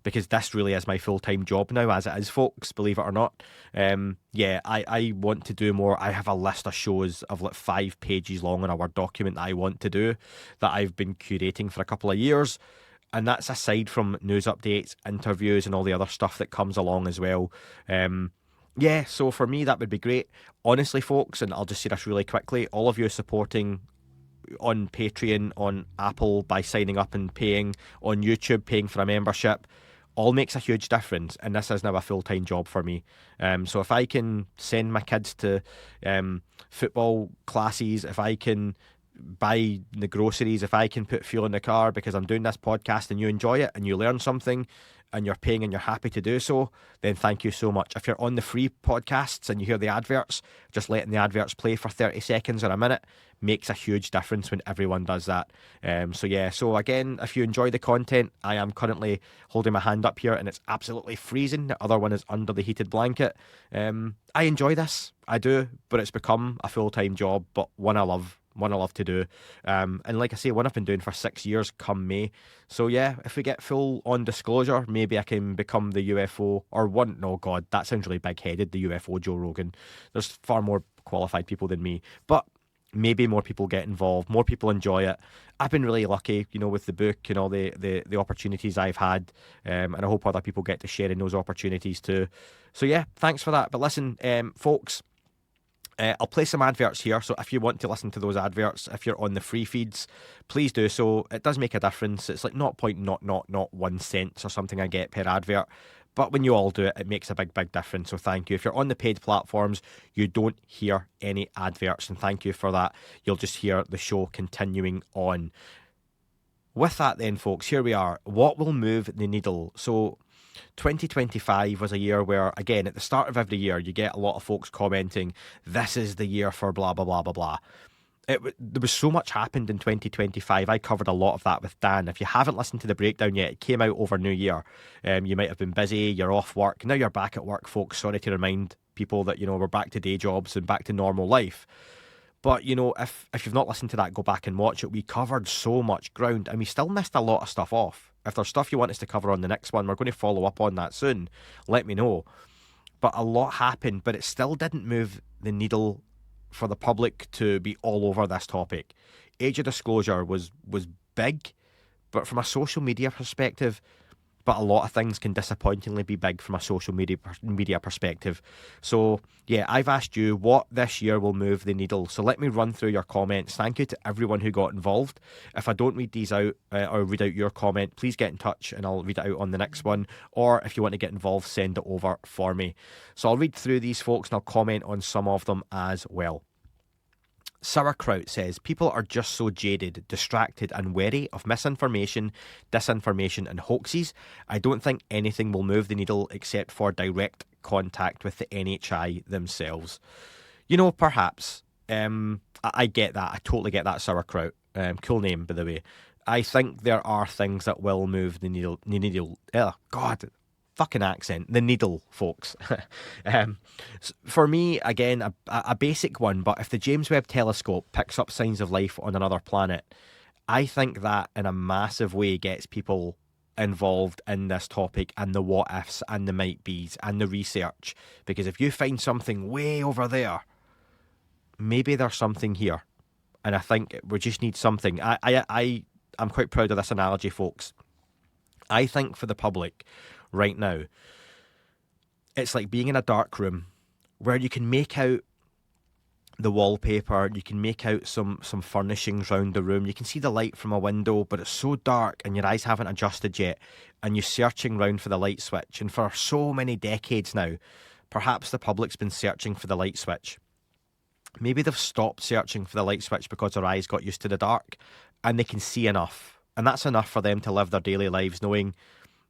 because this really is my full-time job now, as it is, folks, believe it or not. I want to do more. I have a list of shows of like 5 pages long in a Word document that I want to do, that I've been curating for a couple of years. And that's aside from news updates, interviews, and all the other stuff that comes along as well. So for me, that would be great. Honestly, folks, and I'll just say this really quickly, all of you supporting on Patreon, on Apple by signing up and paying, on YouTube paying for a membership, all makes a huge difference, and this is now a full-time job for me. So if I can send my kids to football classes, if I can buy the groceries, if I can put fuel in the car because I'm doing this podcast and you enjoy it and you learn something and you're paying and you're happy to do so, then thank you so much. If you're on the free podcasts and you hear the adverts, just letting the adverts play for 30 seconds or a minute makes a huge difference when everyone does that. So again, if you enjoy the content, I am currently holding my hand up here and it's absolutely freezing. The other one is under the heated blanket. I enjoy this, I do, but it's become a full-time job, but one I love to do. And like I say, one I've been doing for 6 years come May. So yeah, if we get full on disclosure, maybe I can become the UFO, or one, no God, that sounds really big-headed, the UFO Joe Rogan. There's far more qualified people than me. But maybe more people get involved, more people enjoy it. I've been really lucky, with the book and all the opportunities I've had, and I hope other people get to share in those opportunities too. So yeah, thanks for that. But listen, folks, I'll play some adverts here, so if you want to listen to those adverts, if you're on the free feeds, please do so. It does make a difference. It's like 0.001 cents or something I get per advert. But when you all do it, it makes a big difference, so thank you. If you're on the paid platforms, you don't hear any adverts, and thank you for that. You'll just hear the show continuing on. With that then, folks, here we are. What will move the needle? So 2025 was a year where, again, at the start of every year, you get a lot of folks commenting, this is the year for blah, blah, blah, blah, blah. There was so much happened in 2025. I covered a lot of that with Dan. If you haven't listened to the breakdown yet, it came out over New Year. You might have been busy, you're off work. Now you're back at work, folks. Sorry to remind people that, we're back to day jobs and back to normal life. But, if you've not listened to that, go back and watch it. We covered so much ground and we still missed a lot of stuff off. If there's stuff you want us to cover on the next one, we're going to follow up on that soon. Let me know. But a lot happened, but it still didn't move the needle for the public to be all over this topic. Age of disclosure was big, but from a social media perspective, but a lot of things can disappointingly be big from a social media perspective. So, yeah, I've asked you what this year will move the needle. So let me run through your comments. Thank you to everyone who got involved. If I don't read these out or read out your comment, please get in touch and I'll read it out on the next one. Or if you want to get involved, send it over for me. So I'll read through these, folks, and I'll comment on some of them as well. Sauerkraut says, people are just so jaded, distracted and wary of misinformation, disinformation and hoaxes. I don't think anything will move the needle except for direct contact with the NHI themselves. Perhaps. I get that. I totally get that, Sauerkraut. Cool name, by the way. I think there are things that will move the needle. Oh, God. Fucking accent, the needle, folks. For me, again, a basic one, but if the James Webb Telescope picks up signs of life on another planet, I think that in a massive way gets people involved in this topic and the what ifs and the might be's and the research. Because if you find something way over there, maybe there's something here. And I think we just need something. I'm quite proud of this analogy, folks. I think for the public right now, it's like being in a dark room where you can make out the wallpaper, you can make out some furnishings around the room, you can see the light from a window, but it's so dark and your eyes haven't adjusted yet, and you're searching around for the light switch. And for so many decades now, perhaps the public's been searching for the light switch. Maybe they've stopped searching for the light switch because their eyes got used to the dark and they can see enough, and that's enough for them to live their daily lives knowing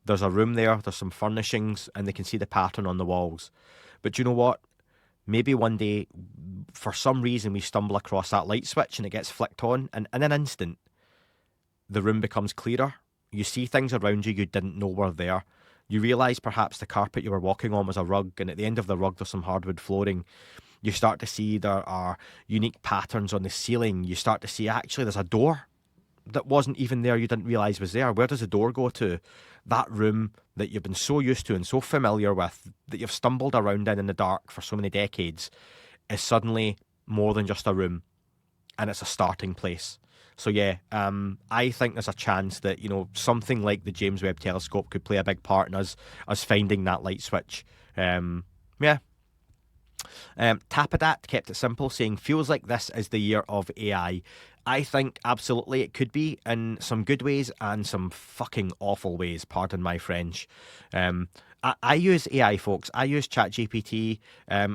there's a room there, there's some furnishings, and they can see the pattern on the walls. But you know what? Maybe one day, for some reason, we stumble across that light switch and it gets flicked on, and in an instant, the room becomes clearer. You see things around you didn't know were there. You realise perhaps the carpet you were walking on was a rug, and at the end of the rug there's some hardwood flooring. You start to see there are unique patterns on the ceiling. You start to see actually there's a door that wasn't even there, you didn't realise was there. Where does the door go to? That room that you've been so used to and so familiar with, that you've stumbled around in the dark for so many decades, is suddenly more than just a room, and it's a starting place. So yeah, I think there's a chance that, something like the James Webb Telescope could play a big part in us finding that light switch. Yeah. Tapadat kept it simple, saying, feels like this is the year of AI. I think absolutely it could be, in some good ways and some fucking awful ways, pardon my French. I use AI, folks. I use ChatGPT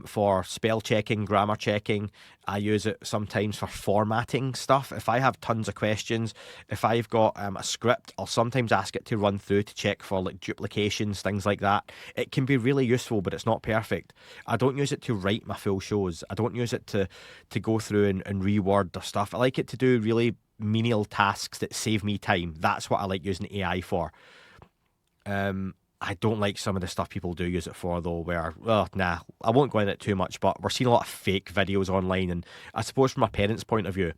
for spell checking, grammar checking. I use it sometimes for formatting stuff. If I have tons of questions, if I've got a script, I'll sometimes ask it to run through to check for like duplications, things like that. It can be really useful, but it's not perfect. I don't use it to write my full shows. I don't use it to go through and reword the stuff. I like it to do really menial tasks that save me time. That's what I like using AI for. I don't like some of the stuff people do use it for, though, where, I won't go into it too much, but we're seeing a lot of fake videos online, and I suppose from a parent's point of view,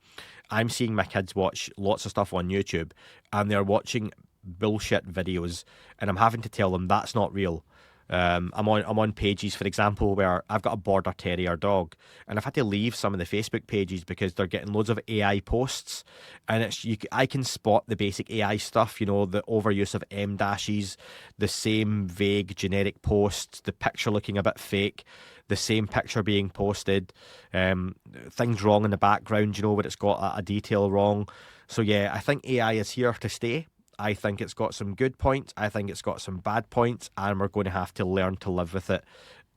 I'm seeing my kids watch lots of stuff on YouTube, and they're watching bullshit videos, and I'm having to tell them that's not real. I'm on pages, for example, where I've got a border terrier dog, and I've had to leave some of the Facebook pages because they're getting loads of AI posts, and I can spot the basic AI stuff, the overuse of M dashes, the same vague generic posts, the picture looking a bit fake, the same picture being posted, things wrong in the background, where it's got a detail wrong. So yeah, I think AI is here to stay. I think it's got some good points. I think it's got some bad points, and we're going to have to learn to live with it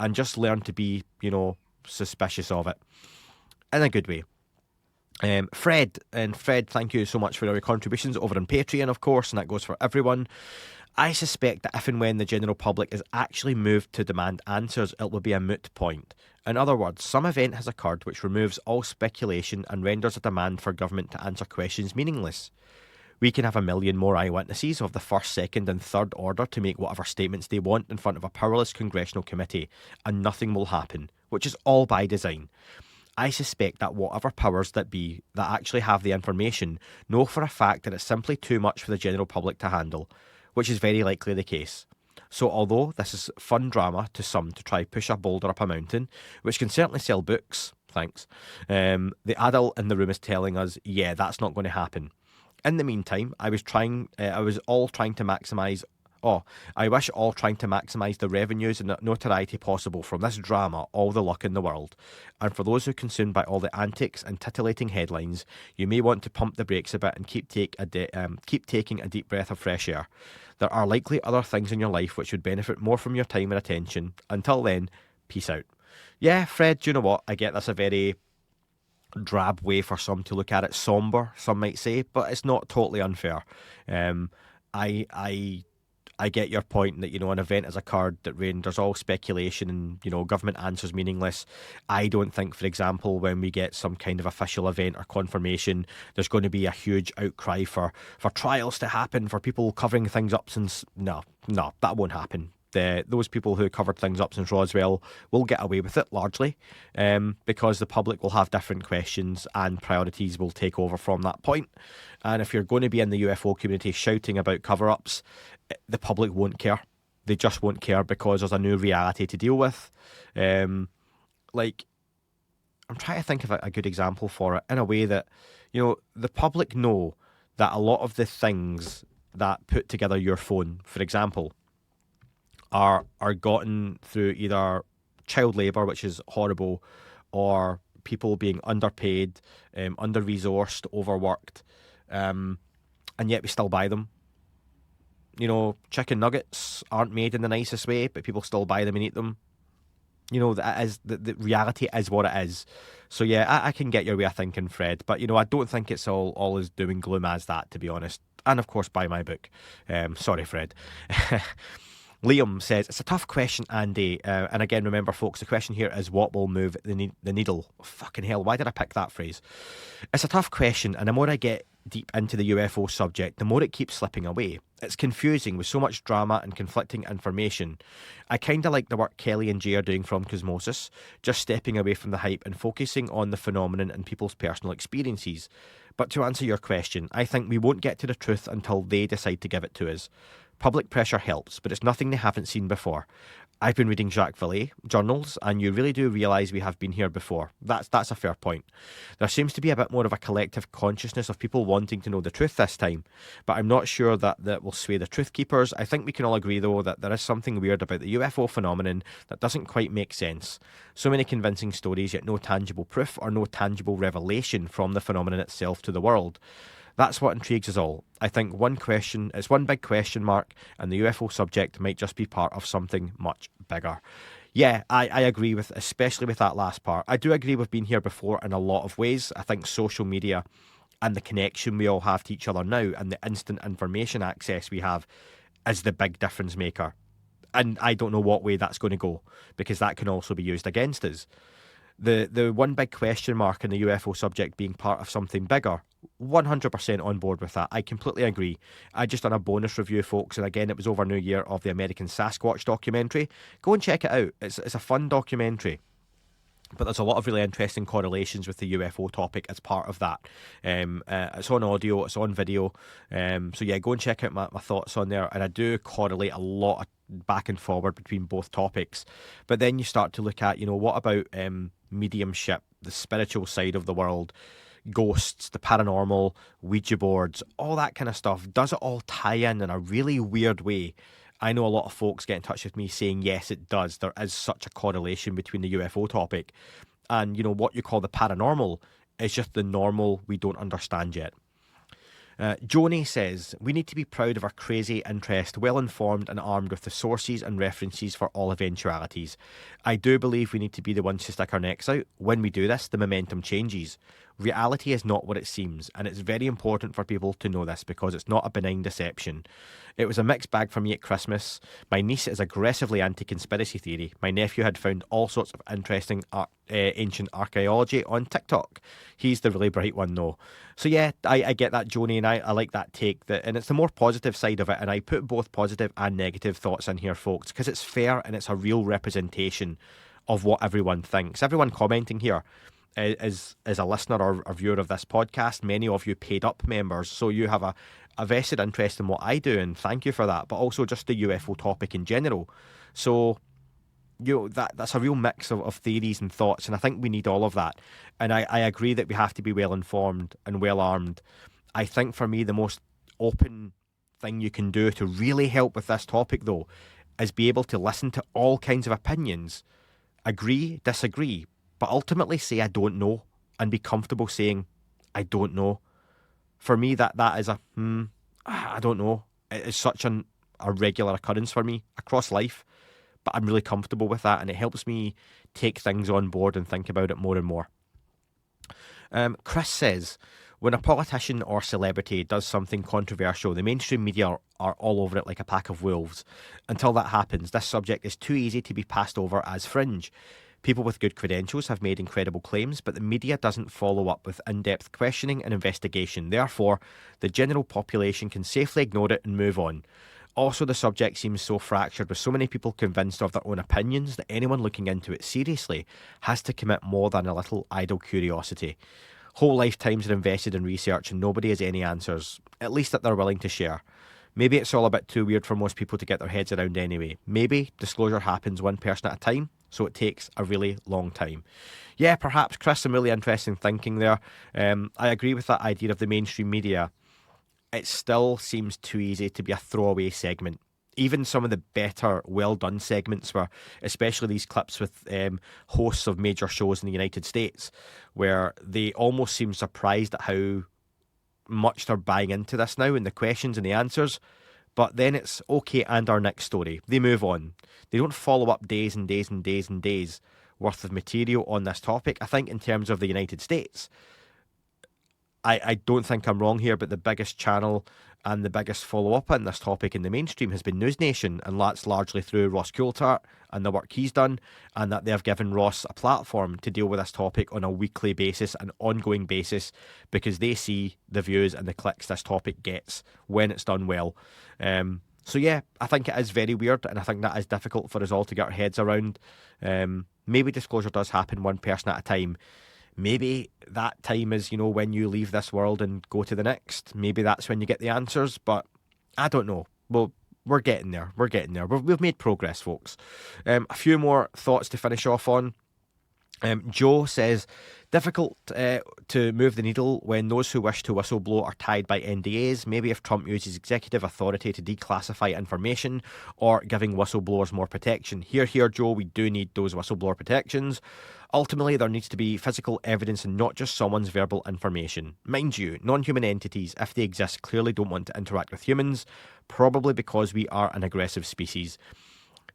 and just learn to be, suspicious of it in a good way. Fred, thank you so much for all your contributions over on Patreon, of course, and that goes for everyone. I suspect that if and when the general public is actually moved to demand answers, it will be a moot point. In other words, some event has occurred which removes all speculation and renders a demand for government to answer questions meaningless. We can have a million more eyewitnesses of the first, second, and third order to make whatever statements they want in front of a powerless congressional committee, and nothing will happen, which is all by design. I suspect that whatever powers that be that actually have the information know for a fact that it's simply too much for the general public to handle, which is very likely the case. So although this is fun drama to some to try push a boulder up a mountain, which can certainly sell books, thanks, the adult in the room is telling us, yeah, that's not going to happen. In the meantime, I wish all trying to maximise the revenues and the notoriety possible from this drama, all the luck in the world. And for those who are consumed by all the antics and titillating headlines, you may want to pump the brakes a bit and keep taking a deep breath of fresh air. There are likely other things in your life which would benefit more from your time and attention. Until then, peace out. Yeah, Fred, do you know what? I get that's a very drab way for some to look at it, somber, some might say, but it's not totally unfair. I get your point that, an event has occurred that renders all speculation and, government answers meaningless. I don't think, for example, when we get some kind of official event or confirmation, there's going to be a huge outcry for trials to happen, for people covering things up since... No, that won't happen. Those people who covered things up since Roswell will get away with it largely because the public will have different questions and priorities will take over from that point. And if you're going to be in the UFO community shouting about cover-ups, the public won't care. They just won't care because there's a new reality to deal with. I'm trying to think of a good example for it in a way that, the public know that a lot of the things that put together your phone, for example, are gotten through either child labour, which is horrible, or people being underpaid, under-resourced, overworked, and yet we still buy them. Chicken nuggets aren't made in the nicest way, but people still buy them and eat them. That is the reality is what it is. So yeah, I can get your way of thinking, Fred, but I don't think it's all as doom and gloom as that, to be honest. And of course, buy my book. Sorry, Fred. Liam says, it's a tough question, Andy. And again, remember, folks, the question here is what will move the needle? Oh, fucking hell, why did I pick that phrase? It's a tough question, and the more I get deep into the UFO subject, the more it keeps slipping away. It's confusing with so much drama and conflicting information. I kind of like the work Kelly and Jay are doing from Cosmosis, just stepping away from the hype and focusing on the phenomenon and people's personal experiences. But to answer your question, I think we won't get to the truth until they decide to give it to us. Public pressure helps, but it's nothing they haven't seen before. I've been reading Jacques Vallée journals, and you really do realise we have been here before. That's a fair point. There seems to be a bit more of a collective consciousness of people wanting to know the truth this time, but I'm not sure that will sway the truth keepers. I think we can all agree, though, that there is something weird about the UFO phenomenon that doesn't quite make sense. So many convincing stories, yet no tangible proof or no tangible revelation from the phenomenon itself to the world. That's what intrigues us all. I think it's one big question mark, and the UFO subject might just be part of something much bigger. Yeah, I agree especially with that last part. I do agree we've been here before in a lot of ways. I think social media and the connection we all have to each other now and the instant information access we have is the big difference maker. And I don't know what way that's going to go, because that can also be used against us. The one big question mark in the UFO subject being part of something bigger, 100% on board with that. I completely agree. I just done a bonus review, folks, and again, it was over New Year, of the American Sasquatch documentary. Go and check it out. It's a fun documentary. But there's a lot of really interesting correlations with the UFO topic as part of that. It's on audio, it's on video. So yeah, go and check out my thoughts on there. And I do correlate a lot of back and forward between both topics. But then you start to look at, what about mediumship, the spiritual side of the world, ghosts, the paranormal, Ouija boards, all that kind of stuff. Does it all tie in a really weird way? I know a lot of folks get in touch with me saying, yes, it does. There is such a correlation between the UFO topic and, what you call the paranormal is just the normal we don't understand yet. Joni says, we need to be proud of our crazy interest, well informed and armed with the sources and references for all eventualities. I do believe we need to be the ones to stick our necks out. When we do this, the momentum changes. Reality is not what it seems, and it's very important for people to know this because it's not a benign deception. It was a mixed bag for me at Christmas. My niece is aggressively anti-conspiracy theory. My nephew had found all sorts of interesting ancient archaeology on TikTok. He's the really bright one, though. So yeah, I get that, Joni, and I like that take. And it's the more positive side of it, and I put both positive and negative thoughts in here, folks, because it's fair and it's a real representation of what everyone thinks. Everyone commenting here is a listener or viewer of this podcast. Many of you paid up members, so you have a vested interest in what I do, and thank you for that, but also just the UFO topic in general. So that's a real mix of theories and thoughts, and I think we need all of that. And I agree that we have to be well informed and well armed. I think for me the most open thing you can do to really help with this topic, though, is be able to listen to all kinds of opinions, agree, disagree, but ultimately say I don't know and be comfortable saying I don't know. For me, that is I don't know. It is such a regular occurrence for me across life, but I'm really comfortable with that, and it helps me take things on board and think about it more and more. Chris says, when a politician or celebrity does something controversial, the mainstream media are all over it like a pack of wolves. Until that happens, this subject is too easy to be passed over as fringe. People with good credentials have made incredible claims, but the media doesn't follow up with in-depth questioning and investigation. Therefore, the general population can safely ignore it and move on. Also, the subject seems so fractured, with so many people convinced of their own opinions, that anyone looking into it seriously has to commit more than a little idle curiosity. Whole lifetimes are invested in research and nobody has any answers, at least that they're willing to share. Maybe it's all a bit too weird for most people to get their heads around anyway. Maybe disclosure happens one person at a time, so it takes a really long time. Yeah, perhaps, Chris, some really interesting thinking there. I agree with that idea of the mainstream media. It still seems too easy to be a throwaway segment. Even some of the better, well-done segments were, especially these clips with hosts of major shows in the United States, where they almost seem surprised at how much they're buying into this now and the questions and the answers. But then it's okay, and our next story. They move on. They don't follow up days and days and days and days worth of material on this topic. I think in terms of the United States, I don't think I'm wrong here, but the biggest channel and the biggest follow-up on this topic in the mainstream has been News Nation, and that's largely through Ross Coulthart and the work he's done, and that they've given Ross a platform to deal with this topic on a weekly basis, an ongoing basis, because they see the views and the clicks this topic gets when it's done well. So yeah, I think it is very weird, and I think that is difficult for us all to get our heads around. Maybe disclosure does happen one person at a time. Maybe that time is, when you leave this world and go to the next. Maybe that's when you get the answers, but I don't know. Well, we're getting there. We've made progress, folks. A few more thoughts to finish off on. Joe says, difficult to move the needle when those who wish to whistleblow are tied by NDAs. Maybe if Trump uses executive authority to declassify information or giving whistleblowers more protection. Here, Joe, we do need those whistleblower protections. Ultimately, there needs to be physical evidence and not just someone's verbal information. Mind you, non-human entities, if they exist, clearly don't want to interact with humans, probably because we are an aggressive species.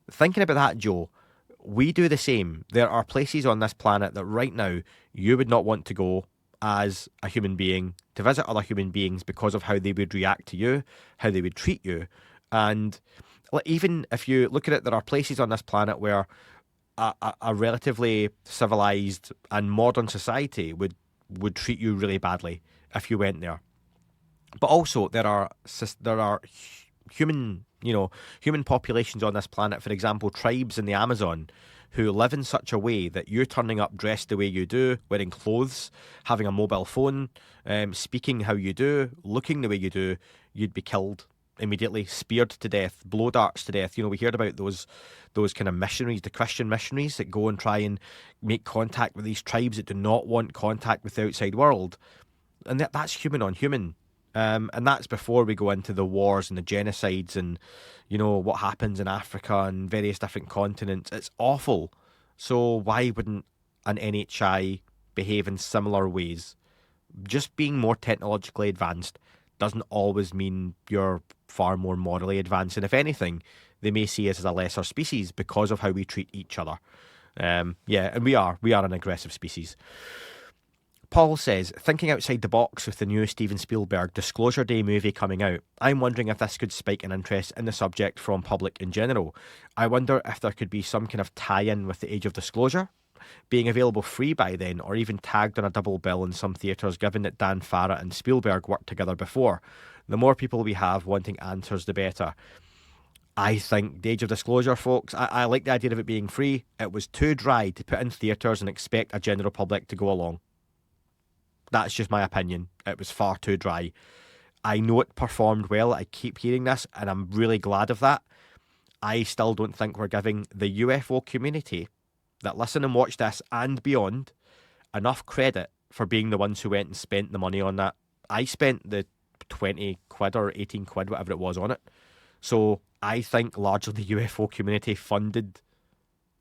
Thinking about that, Joe, we do the same. There are places on this planet that right now you would not want to go as a human being to visit other human beings because of how they would react to you, how they would treat you. And even if you look at it, there are places on this planet where a relatively civilized and modern society would treat you really badly if you went there. But also there are human populations on this planet, for example, tribes in the Amazon, who live in such a way that you turning up dressed the way you do, wearing clothes, having a mobile phone, speaking how you do, looking the way you do, you'd be killed immediately, speared to death, blow darts to death. We heard about those kind of missionaries, the Christian missionaries that go and try and make contact with these tribes that do not want contact with the outside world. And that's human on human. And that's before we go into the wars and the genocides and, what happens in Africa and various different continents. It's awful. So why wouldn't an NHI behave in similar ways? Just being more technologically advanced doesn't always mean you're far more morally advanced. And if anything, they may see us as a lesser species because of how we treat each other. And we are an aggressive species. Paul says, thinking outside the box with the new Steven Spielberg Disclosure Day movie coming out, I'm wondering if this could spike an interest in the subject from public in general. I wonder if there could be some kind of tie-in with the Age of Disclosure, being available free by then, or even tagged on a double bill in some theatres, given that Dan Farah and Spielberg worked together before. The more people we have wanting answers, the better. I think the Age of Disclosure, folks, I like the idea of it being free. It was too dry to put in theatres and expect a general public to go along. That's just my opinion. It was far too dry. I know it performed well. I keep hearing this, and I'm really glad of that. I still don't think we're giving the UFO community that listen and watch this and beyond enough credit for being the ones who went and spent the money on that. I spent the 20 quid or 18 quid, whatever it was, on it. So I think largely the UFO community funded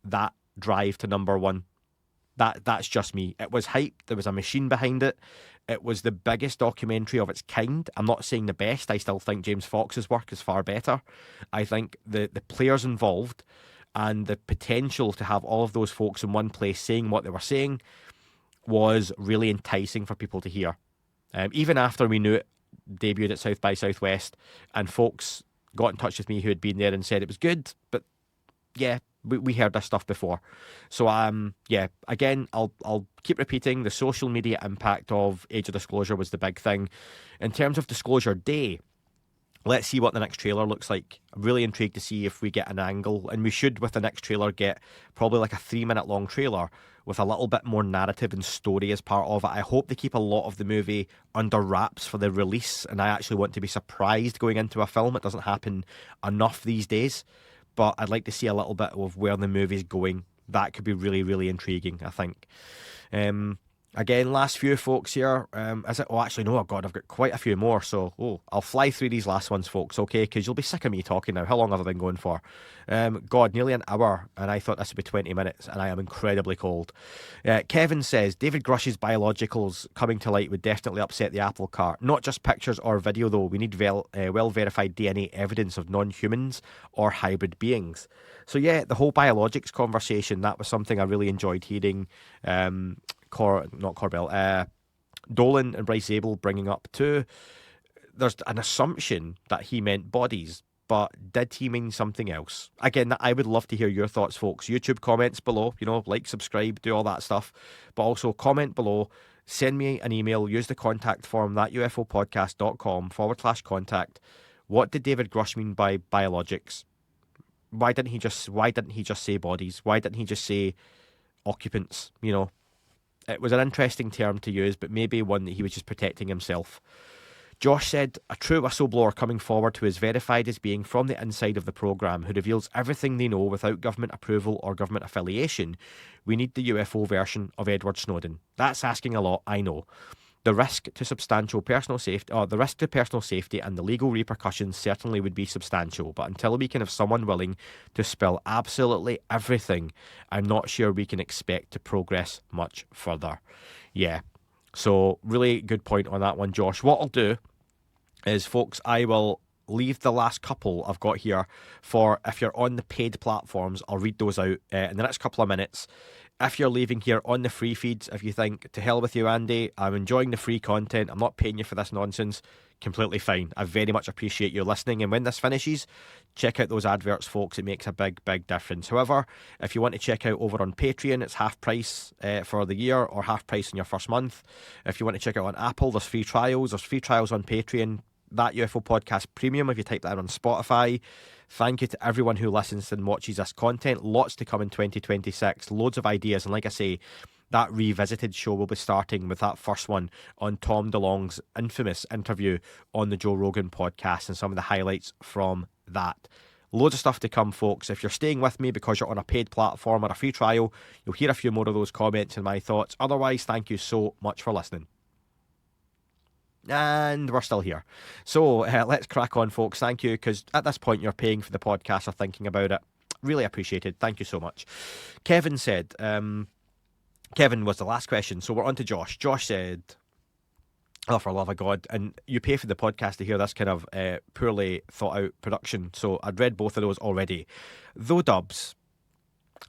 that drive to number one. That's just me. It was hype. There was a machine behind it. It was the biggest documentary of its kind. I'm not saying the best. I still think James Fox's work is far better. I think the players involved and the potential to have all of those folks in one place saying what they were saying was really enticing for people to hear. Even after we knew it debuted at South by Southwest and folks got in touch with me who had been there and said it was good, but yeah, we heard this stuff before. So yeah, again, I'll keep repeating the social media impact of Age of Disclosure was the big thing. In terms of Disclosure Day, let's see what the next trailer looks like. I'm really intrigued to see if we get an angle, and we should, with the next trailer, get probably like a 3-minute long trailer with a little bit more narrative and story as part of it. I hope they keep a lot of the movie under wraps for the release, and I actually want to be surprised going into a film. It doesn't happen enough these days, but I'd like to see a little bit of where the movie's going. That could be really, really intriguing, I think. Again, last few folks here. Is it? Oh, actually, no, God, I've got quite a few more. So, I'll fly through these last ones, folks, okay? Because you'll be sick of me talking now. How long have I been going for? God, nearly an hour, and I thought this would be 20 minutes, and I am incredibly cold. Kevin says, David Grush's biologicals coming to light would definitely upset the apple cart. Not just pictures or video, though. We need well-verified DNA evidence of non-humans or hybrid beings. So, yeah, the whole biologics conversation, that was something I really enjoyed hearing. Dolan and Bryce Zabel bringing up too. There's an assumption that he meant bodies, but did he mean something else? Again, I would love to hear your thoughts, folks. YouTube comments below, like, subscribe, do all that stuff, but also comment below, send me an email, use the contact form, thatufopodcast.com/contact. What did David Grush mean by biologics? Why didn't he just say bodies? Why didn't he just say occupants? It was an interesting term to use, but maybe one that he was just protecting himself. Josh said, a true whistleblower coming forward who is verified as being from the inside of the programme, who reveals everything they know without government approval or government affiliation. We need the UFO version of Edward Snowden. That's asking a lot, I know. The risk to personal safety and the legal repercussions certainly would be substantial, but until we can have someone willing to spill absolutely everything, I'm not sure we can expect to progress much further. Yeah, so really good point on that one, Josh. What I'll do is, folks, I will leave the last couple I've got here for if you're on the paid platforms. I'll read those out in the next couple of minutes. If you're leaving here on the free feeds, if you think, to hell with you, Andy, I'm enjoying the free content, I'm not paying you for this nonsense, completely fine. I very much appreciate you listening. And when this finishes, check out those adverts, folks. It makes a big, big difference. However, if you want to check out over on Patreon, it's half price for the year or half price in your first month. If you want to check out on Apple, there's free trials. There's free trials on Patreon. That UFO Podcast Premium, if you type that on Spotify. Thank you to everyone who listens and watches this content. Lots to come in 2026. Loads of ideas. And like I say, that revisited show will be starting with that first one on Tom DeLonge's infamous interview on the Joe Rogan podcast and some of the highlights from that. Loads of stuff to come, folks. If you're staying with me because you're on a paid platform or a free trial, you'll hear a few more of those comments and my thoughts. Otherwise, thank you so much for listening. And we're still here. So let's crack on, folks. Thank you, because at this point you're paying for the podcast or thinking about it. Really appreciated. Thank you so much. Kevin said, Kevin was the last question, so we're on to Josh. Josh said, oh, for love of God, and you pay for the podcast to hear this kind of poorly thought out production, so I'd read both of those already. Though Dubs,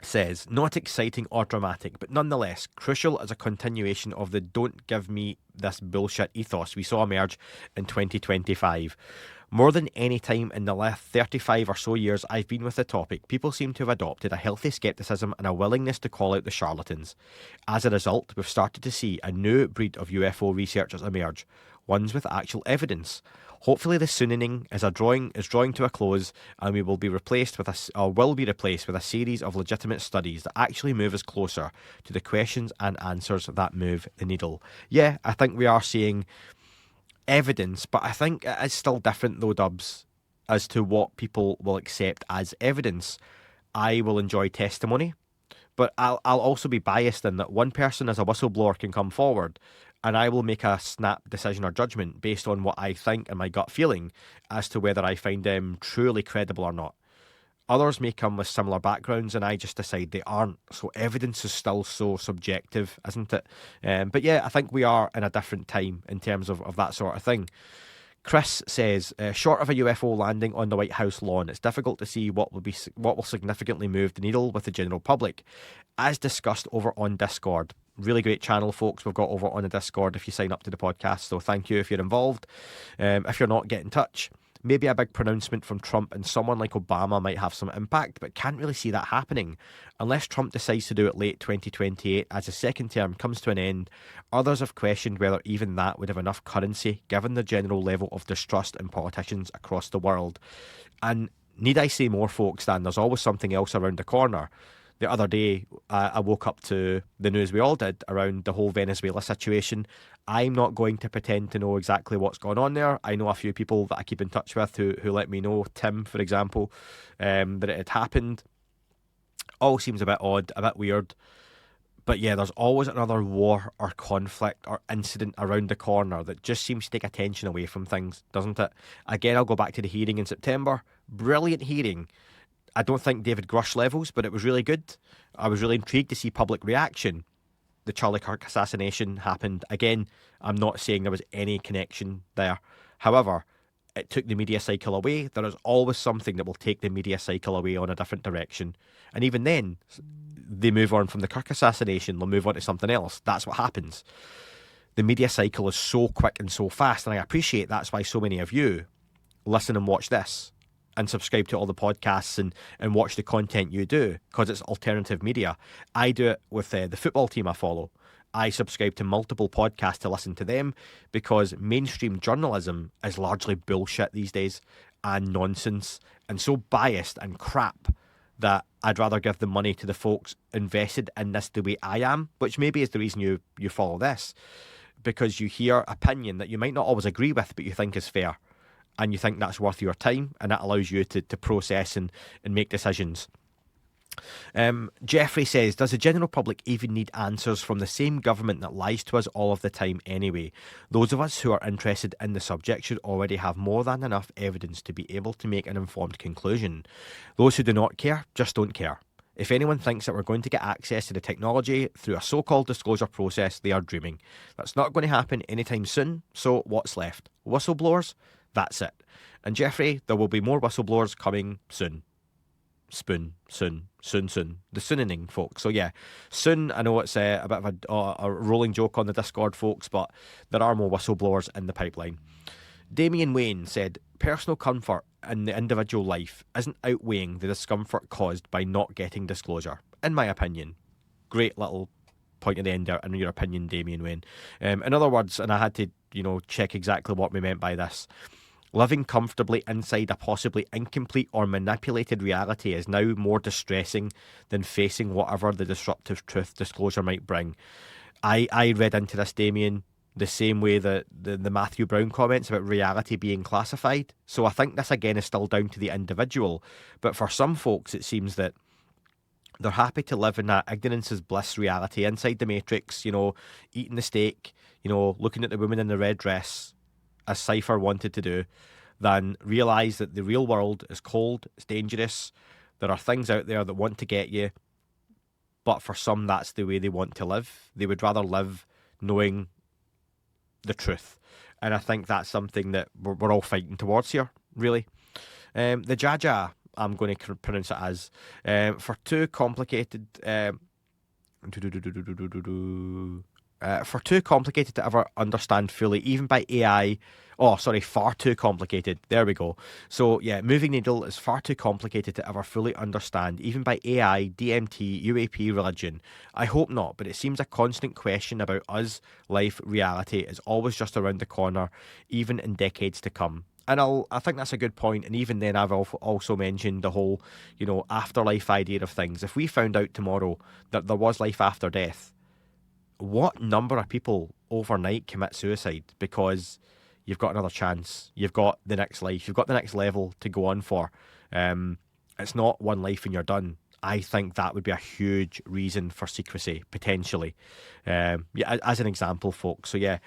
says, not exciting or dramatic, but nonetheless crucial as a continuation of the don't give me this bullshit ethos we saw emerge in 2025. More than any time in the last 35 or so years I've been with the topic, people seem to have adopted a healthy scepticism and a willingness to call out the charlatans. As a result, we've started to see a new breed of UFO researchers emerge, ones with actual evidence. Hopefully, the sooning is drawing to a close, and we will be replaced with a series of legitimate studies that actually move us closer to the questions and answers that move the needle. Yeah, I think we are seeing evidence, but I think it is still different though, Dubs, as to what people will accept as evidence. I will enjoy testimony, but I'll also be biased in that one person as a whistleblower can come forward and I will make a snap decision or judgment based on what I think and my gut feeling as to whether I find them truly credible or not. Others may come with similar backgrounds and I just decide they aren't. So evidence is still so subjective, isn't it? But yeah, I think we are in a different time in terms of that sort of thing. Chris says, short of a UFO landing on the White House lawn, it's difficult to see what will significantly move the needle with the general public. As discussed over on Discord, really great channel, folks, we've got over on the Discord if you sign up to the podcast, so thank you if you're involved. If you're not, get in touch. Maybe a big pronouncement from Trump and someone like Obama might have some impact, but can't really see that happening. Unless Trump decides to do it late 2028 as his second term comes to an end, others have questioned whether even that would have enough currency given the general level of distrust in politicians across the world. And need I say more, folks, than there's always something else around the corner. The other day, I woke up to the news we all did around the whole Venezuela situation. I'm not going to pretend to know exactly what's going on there. I know a few people that I keep in touch with who let me know, Tim, for example, that it had happened. All seems a bit odd, a bit weird. But yeah, there's always another war or conflict or incident around the corner that just seems to take attention away from things, doesn't it? Again, I'll go back to the hearing in September. Brilliant hearing. I don't think David Grush levels, but it was really good. I was really intrigued to see public reaction. The Charlie Kirk assassination happened. Again, I'm not saying there was any connection there. However, it took the media cycle away. There is always something that will take the media cycle away on a different direction. And even then, they move on from the Kirk assassination, they'll move on to something else. That's what happens. The media cycle is so quick and so fast, and I appreciate that's why so many of you listen and watch this and subscribe to all the podcasts and watch the content you do, because it's alternative media. I do it with the football team I follow. I subscribe to multiple podcasts to listen to them because mainstream journalism is largely bullshit these days and nonsense and so biased and crap that I'd rather give the money to the folks invested in this the way I am, which maybe is the reason you follow this, because you hear opinion that you might not always agree with but you think is fair. And you think that's worth your time, and that allows you to process and make decisions. Jeffrey says, does the general public even need answers from the same government that lies to us all of the time anyway? Those of us who are interested in the subject should already have more than enough evidence to be able to make an informed conclusion. Those who do not care just don't care. If anyone thinks that we're going to get access to the technology through a so-called disclosure process, they are dreaming. That's not going to happen anytime soon, so what's left? Whistleblowers? That's it. And Jeffrey, there will be more whistleblowers coming soon. Soon. The sooning, folks. So yeah, soon. I know it's a bit of a rolling joke on the Discord, folks, but there are more whistleblowers in the pipeline. Damien Wayne said, personal comfort in the individual life isn't outweighing the discomfort caused by not getting disclosure, in my opinion. Great little point at the end there, in your opinion, Damien Wayne. In other words, and I had to, check exactly what we meant by this. Living comfortably inside a possibly incomplete or manipulated reality is now more distressing than facing whatever the disruptive truth disclosure might bring. I read into this, Damien, the same way that the Matthew Brown comments about reality being classified. So I think this again is still down to the individual. But for some folks, it seems that they're happy to live in that ignorance is bliss reality inside the matrix, eating the steak, looking at the woman in the red dress, as Cypher wanted to do, than realise that the real world is cold, it's dangerous, there are things out there that want to get you, but for some that's the way they want to live. They would rather live knowing the truth. And I think that's something that we're all fighting towards here, really. The Jaja, I'm going to pronounce it as. For too complicated to ever understand fully, even by AI. Oh, sorry, far too complicated. There we go. So, yeah, moving needle is far too complicated to ever fully understand, even by AI, DMT, UAP, religion. I hope not, but it seems a constant question about us, life, reality is always just around the corner, even in decades to come. And I think that's a good point. And even then, I've also mentioned the whole, afterlife idea of things. If we found out tomorrow that there was life after death, what number of people overnight commit suicide because you've got another chance, you've got the next life, you've got the next level to go on for? It's not one life and you're done. I think that would be a huge reason for secrecy, potentially. As an example, folks. So yeah,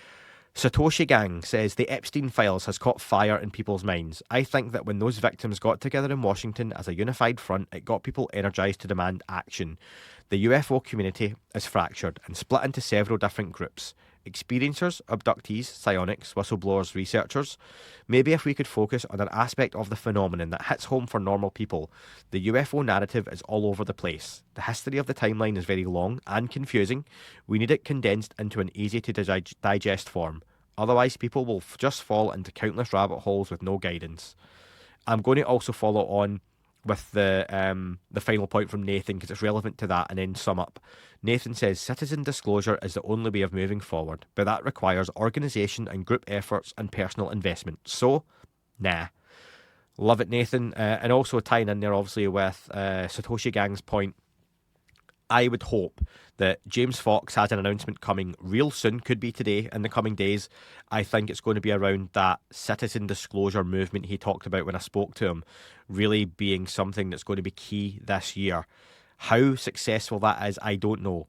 Satoshi Gang says the Epstein files has caught fire in people's minds. I think that when those victims got together in Washington as a unified front, it got people energised to demand action. The UFO community is fractured and split into several different groups. Experiencers, abductees, psionics, whistleblowers, researchers. Maybe if we could focus on an aspect of the phenomenon that hits home for normal people. The UFO narrative is all over the place. The history of the timeline is very long and confusing. We need it condensed into an easy to digest form. Otherwise, people will just fall into countless rabbit holes with no guidance. I'm going to also follow on with the final point from Nathan because it's relevant to that, and then sum up. Nathan says citizen disclosure is the only way of moving forward, but that requires organisation and group efforts and personal investment. So, nah. Love it, Nathan. And also tying in there obviously with Satoshi Gang's point, I would hope that James Fox has an announcement coming real soon, could be today, in the coming days. I think it's going to be around that citizen disclosure movement he talked about when I spoke to him, really being something that's going to be key this year. How successful that is, I don't know.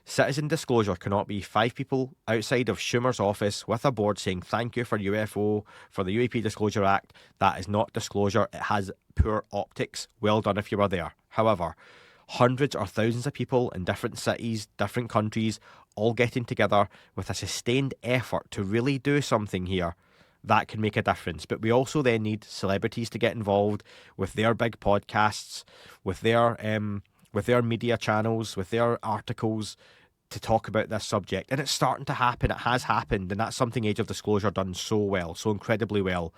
Citizen disclosure cannot be 5 people outside of Schumer's office with a board saying thank you for UFO, for the UAP Disclosure Act. That is not disclosure. It has poor optics. Well done if you were there. However, hundreds or thousands of people in different cities, different countries, all getting together with a sustained effort to really do something here, that can make a difference. But we also then need celebrities to get involved with their big podcasts, with their media channels, with their articles to talk about this subject. And it's starting to happen. It has happened. And that's something Age of Disclosure done so well, so incredibly well.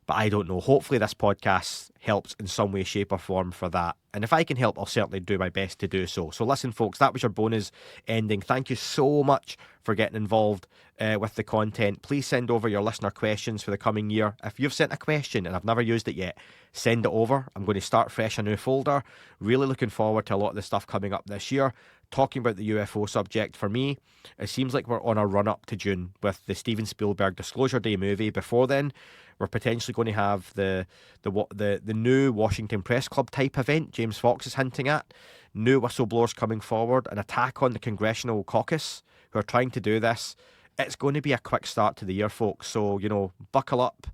But I don't know. Hopefully this podcast helps in some way, shape or form for that. And if I can help, I'll certainly do my best to do so. So listen, folks, that was your bonus ending. Thank you so much for getting involved with the content. Please send over your listener questions for the coming year. If you've sent a question and I've never used it yet, send it over. I'm going to start fresh a new folder. Really looking forward to a lot of the stuff coming up this year. Talking about the UFO subject, for me, it seems like we're on a run up to June with the Steven Spielberg Disclosure Day movie. Before then, we're potentially going to have the new Washington Press Club type event James Fox is hinting at, new whistleblowers coming forward, an attack on the Congressional Caucus who are trying to do this. It's going to be a quick start to the year, folks. So, buckle up.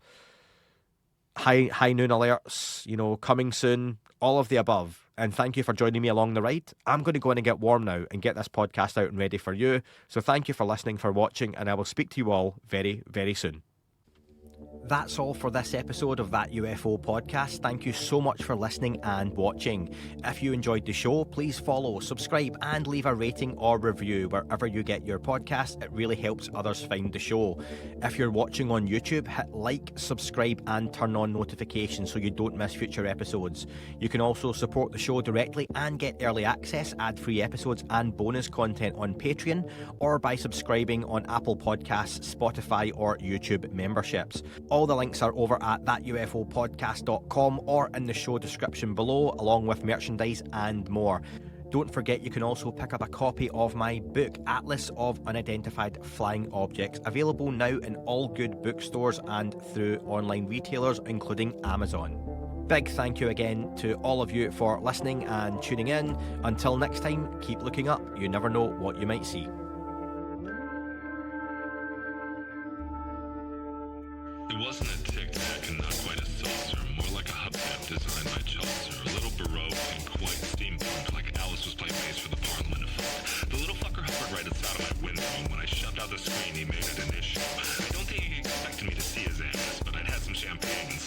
High noon alerts, coming soon, all of the above. And thank you for joining me along the ride. I'm going to go in and get warm now and get this podcast out and ready for you. So thank you for listening, for watching, and I will speak to you all very, very soon. That's all for this episode of That UFO Podcast. Thank you so much for listening and watching. If you enjoyed the show, please follow, subscribe, and leave a rating or review wherever you get your podcast. It really helps others find the show. If you're watching on YouTube, hit like, subscribe, and turn on notifications so you don't miss future episodes. You can also support the show directly and get early access, ad-free episodes, and bonus content on Patreon, or by subscribing on Apple Podcasts, Spotify, or YouTube memberships. All the links are over at thatufopodcast.com or in the show description below, along with merchandise and more. Don't forget you can also pick up a copy of my book, Atlas of Unidentified Flying Objects, available now in all good bookstores and through online retailers, including Amazon. Big thank you again to all of you for listening and tuning in. Until next time, keep looking up. You never know what you might see. It wasn't a Tic Tac and not quite a saucer, more like a hubcap designed by Chaucer, a little baroque and quite steampunk, like Alice was playing bass for the Parliament of Folk. The little fucker hovered right outside of my window, and when I shoved out the screen, he made it an issue. I don't think he expected me to see his ass, but I'd had some champagne and